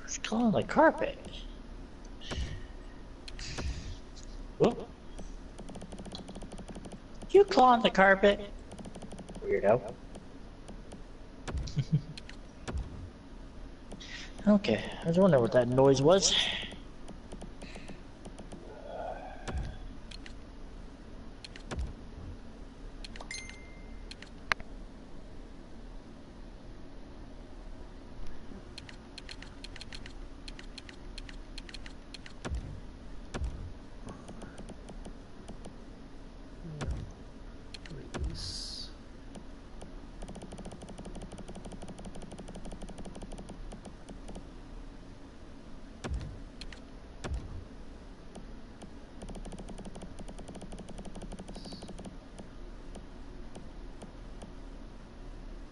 It's calling the carpet. Whoop. You clawing the carpet? Weirdo. Okay, I was wondering what that noise was. Release.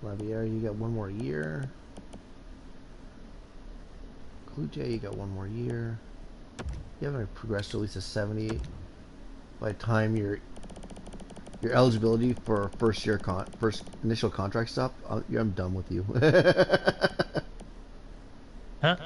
Lavier, you got one more year. Kluge, you got one more year. You haven't progressed to at least a 70 by the time your eligibility for first initial contract stuff. I'm done with you. Huh?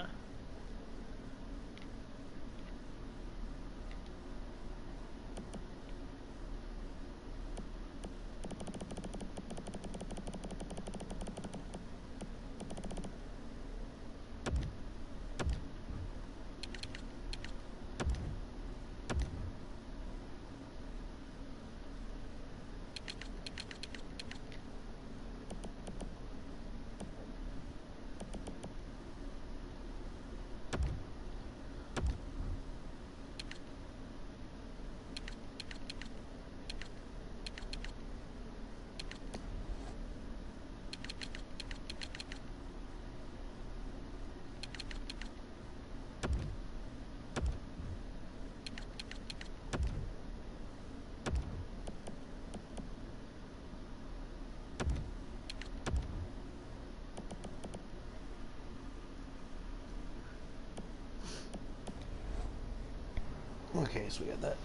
Okay, so we got that.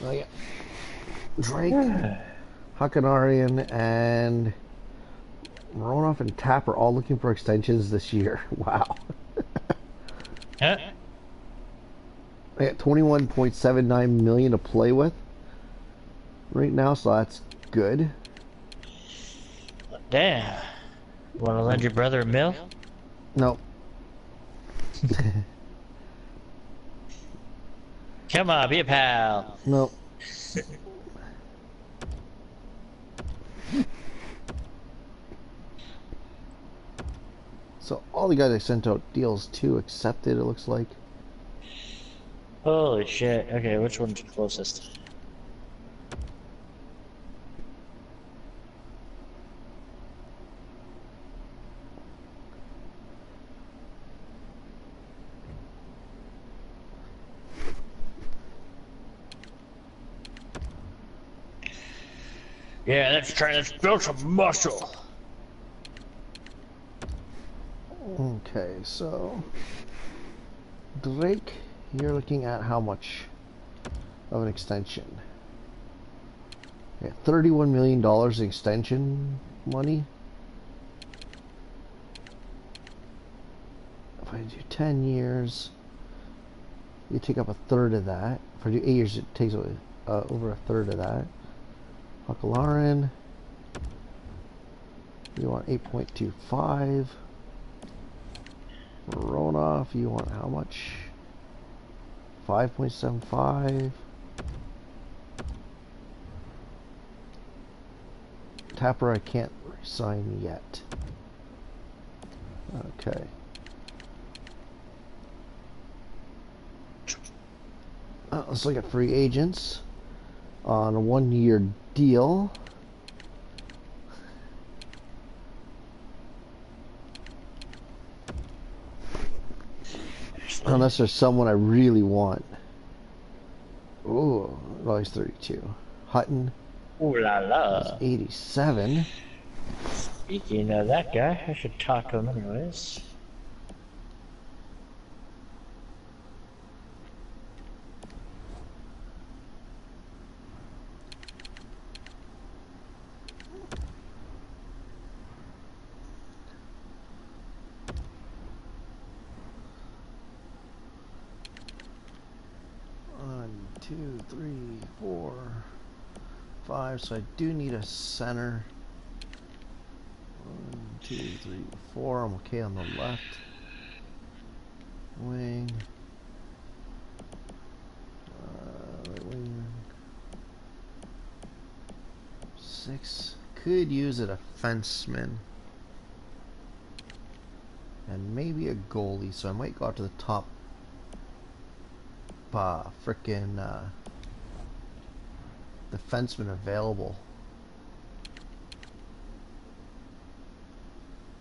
Oh yeah, Drake, Hakanarian, and Mironov and Tap are all looking for extensions this year. Wow. Huh? I got 21.79 million to play with right now, so that's good. Damn. Wanna lend your brother a mill? No. Come on, be a pal. No. So all the guys I sent out deals to accepted, it looks like. Holy shit. Okay, which one's closest? Yeah, let's try. Let's build some muscle. Okay, so Drake, you're looking at how much of an extension? Yeah, $31 million in extension money. If I do 10 years, you take up a third of that. If I do 8 years, it takes over a third of that. Huckelarin, you want 8.25. Ronoff, you want how much? 5.75. Tapper, I can't resign yet. Okay. Let's look at free agents on a 1-year deal. Unless there's someone I really want. Ooh, well, he's 32. Hutton. Ooh la la. 87. Speaking of that guy, I should talk to him anyways. One, two, three, 4, 5. So I do need a center. 1, 2, 3, 4. I'm okay on the left wing. Right wing. 6. Could use a defenseman. And maybe a goalie. So I might go out to the top. Frickin' defenseman available.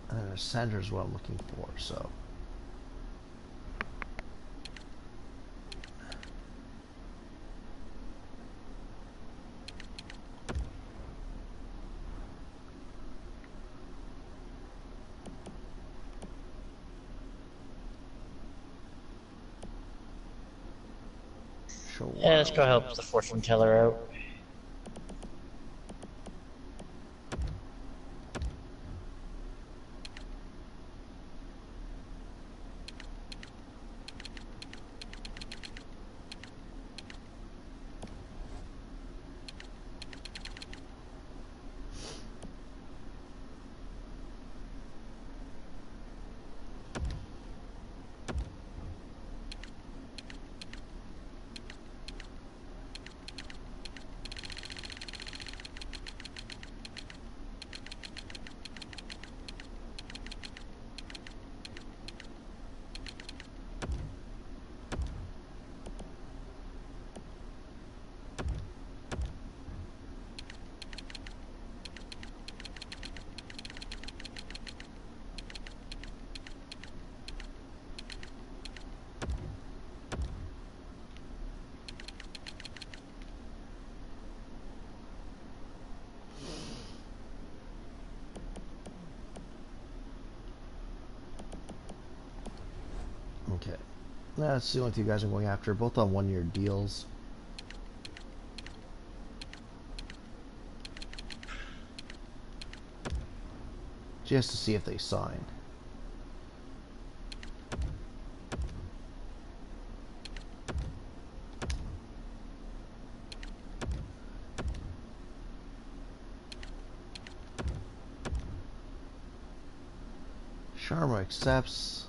And a center is what I'm looking for, so. Yeah, let's go help the fortune teller out. Okay. That's the only two guys I'm going after, both on 1-year deals. Just to see if they sign. Sharma accepts.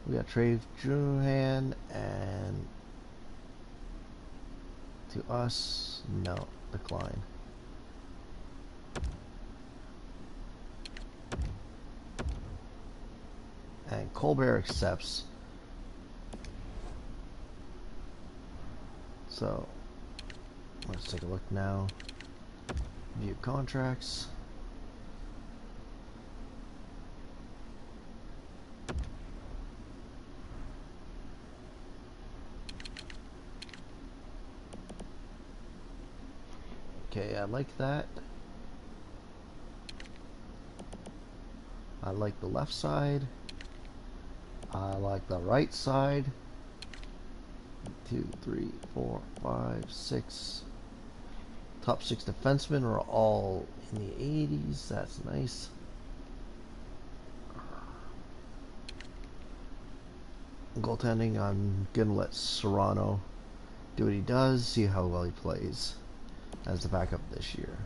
We got Trey Druhan, and to us, no, decline. And Colbert accepts. So let's take a look now. View contracts. Okay, I like that. I like the left side. I like the right side. 2, 3, 4, 5, 6. Top 6 defensemen are all in the 80s. That's nice. Goaltending, I'm gonna let Serrano do what he does, see how well he plays as the backup this year.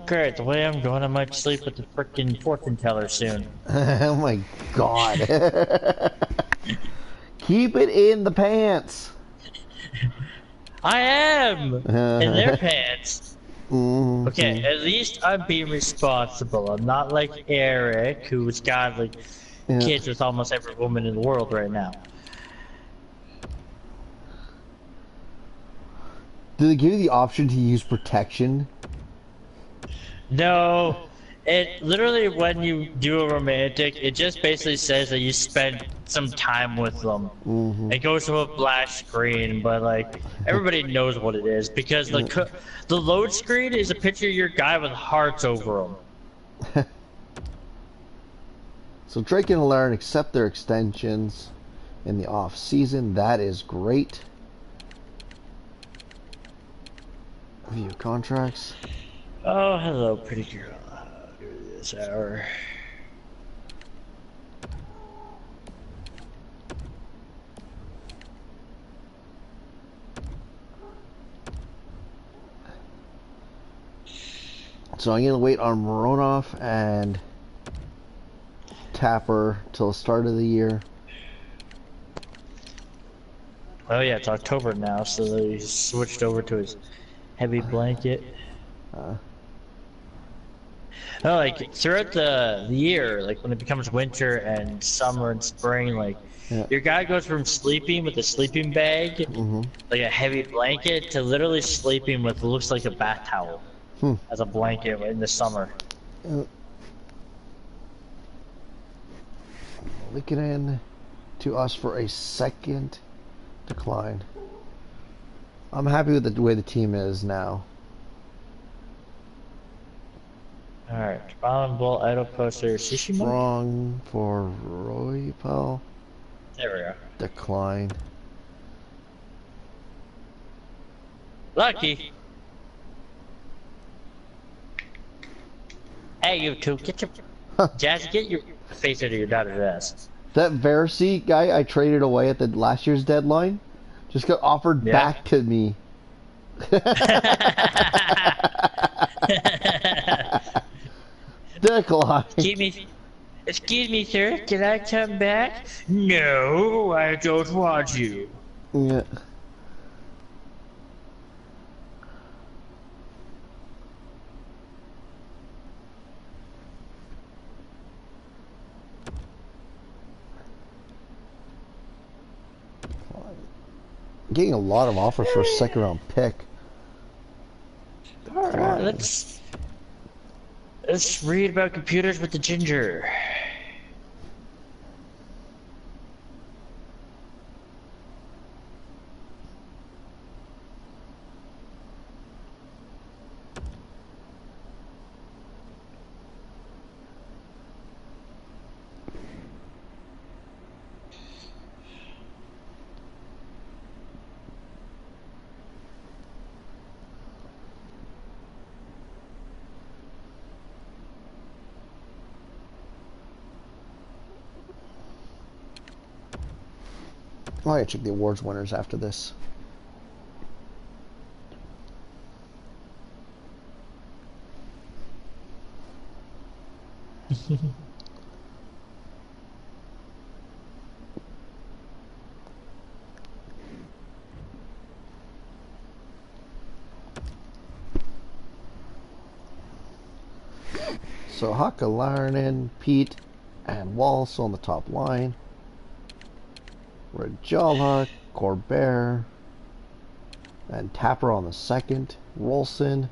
Great. The way I'm going, I might sleep with the frickin' fortune teller soon. Oh my god. Keep it in the pants. I am! In their pants. Okay, at least I'm being responsible. I'm not like Eric, who's got like kids with almost every woman in the world right now. Do they give you the option to use protection? No, it literally when you do a romantic, it just basically says that you spent some time with them. It goes to a black screen, but like everybody knows what it is because the load screen is a picture of your guy with hearts over him. So Drake and Larin accept their extensions in the off season. That is great. View contracts. Oh, hello, pretty girl. This hour. So I'm gonna wait on Mironov and Tapper till the start of the year. Oh yeah, it's October now, so they switched over to his heavy blanket. No, like throughout the year, like when it becomes winter and summer and spring, like your guy goes from sleeping with a sleeping bag, like a heavy blanket, to literally sleeping with what looks like a bath towel as a blanket in the summer. Likkonen to us for a second decline. I'm happy with the way the team is now. Alright, Ballon Bull, Idle Poster, Shishima? Strong for Roypel. There we go. Decline. Lucky! Hey, you two, get your... Jazzy, get your face out of your daughter's ass. That Versi guy I traded away at the last year's deadline just got offered back to me. Decline. Excuse me, sir. Can I come back? No, I don't want you. Yeah. Getting a lot of offers for a second round pick. Alright, let's read about computers with the ginger. I gotta check the awards winners after this. So Hakalainen, Pete, and Walsh on the top line. Rajala, Corbert, and Tapper on the second. Rolson,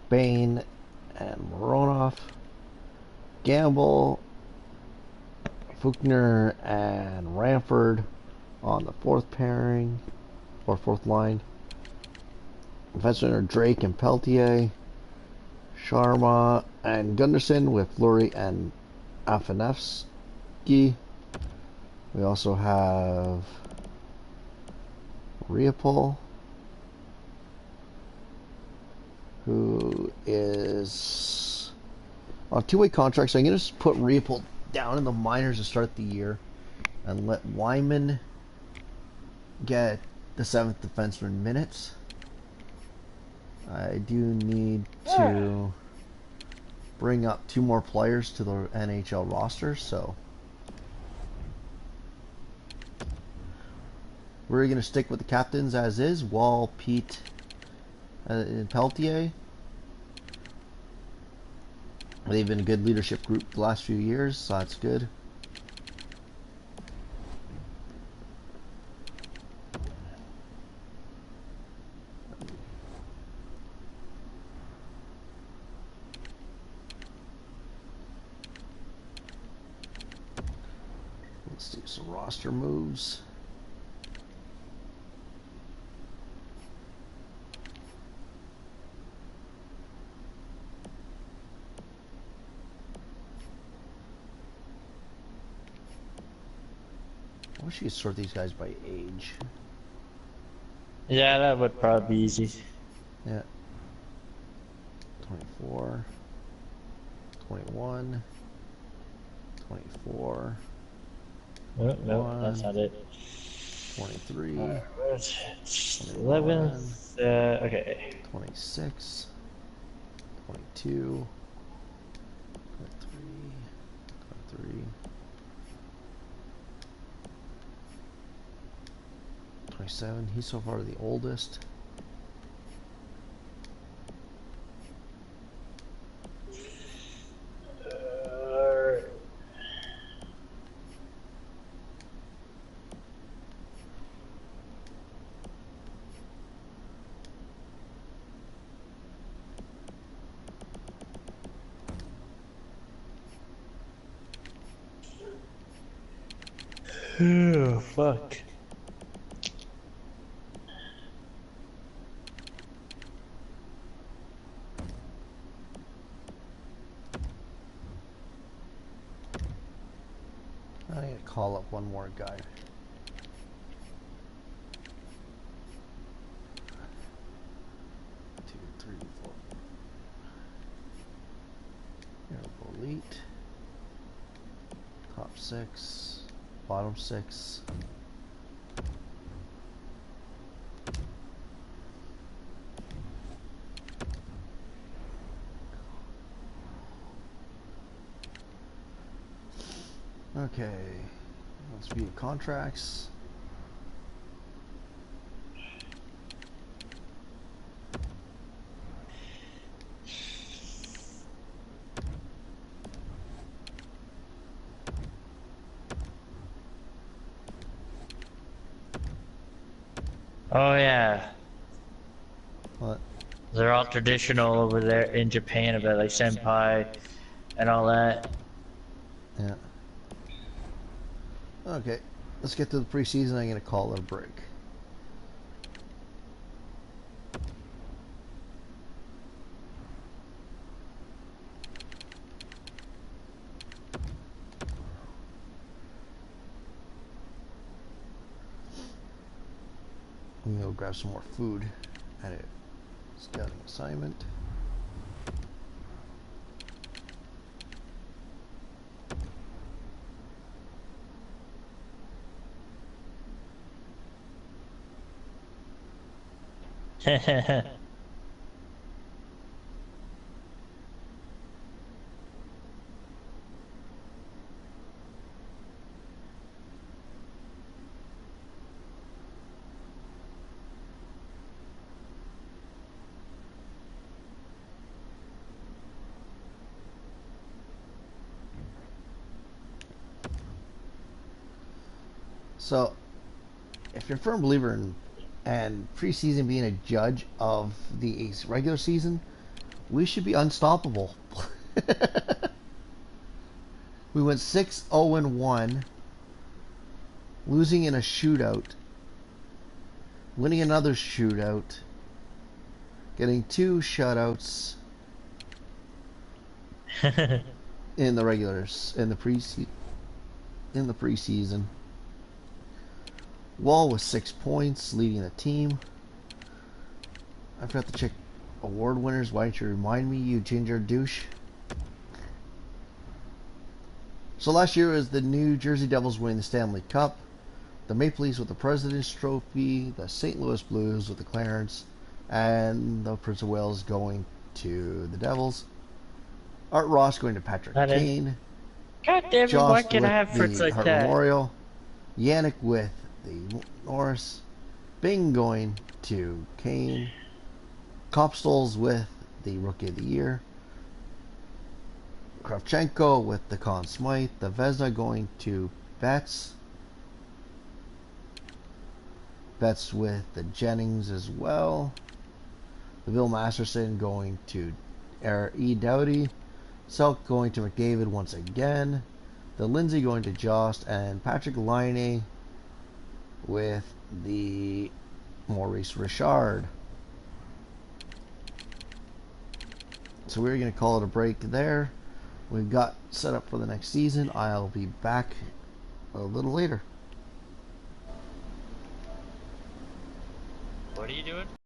Bain, and Moronoff. Gamble, Fuchner, and Ramford on the fourth pairing, or fourth line. Defensemen are Drake and Peltier. Sharma and Gunderson with Fleury and Afanevsky. We also have Riopol, who is on two-way contract. So I'm going to just put Riopol down in the minors to start the year and let Wyman get the seventh defenseman minutes. I do need to bring up two more players to the NHL roster, so we're going to stick with the captains as is. Wall, Pete, and Peltier. They've been a good leadership group the last few years, so that's good. Let's do some roster moves. I wish you could sort these guys by age. Yeah, that would probably be easy. Yeah. 24, 21, 24. No, that's not it. 23, 11. 21, Okay. 26, 22, 23, 27. He's so far the oldest. Oh, fuck. I need to call up one more guy. Two, three, four. Here, elite. Top six. Bottom six. Okay. Let's view contracts. Oh, yeah. What? They're all traditional over there in Japan about like senpai and all that. Yeah. Okay. Let's get to the preseason. I'm going to call it a break. I'm going to go grab some more food. Edit scouting assignment. So, if you're a firm believer in and preseason being a judge of the regular season, we should be unstoppable. We went 6-0-1, losing in a shootout, winning another shootout, getting 2 shutouts in the regulars in the preseason. Wall with 6 points, leading the team. I forgot to check award winners. Why didn't you remind me, you ginger douche? So last year was the New Jersey Devils winning the Stanley Cup, the Maple Leafs with the President's Trophy, the St. Louis Blues with the Clarence, and the Prince of Wales going to the Devils. Art Ross going to Patrick Kane. God damn it, why Jost can't I with have fruits the like Hart that? Memorial. Yannick with the Norris. Bing going to Kane. Kopstol's with the Rookie of the Year. Kravchenko with the Conn Smythe. The Vezina going to Betts. Betts with the Jennings as well. The Bill Masterson going to E. Doughty. Selk going to McDavid once again. The Lindsay going to Jost. And Patrick Laine with the Maurice Richard. So we're going to call it a break there. We've got set up for the next season. I'll be back a little later.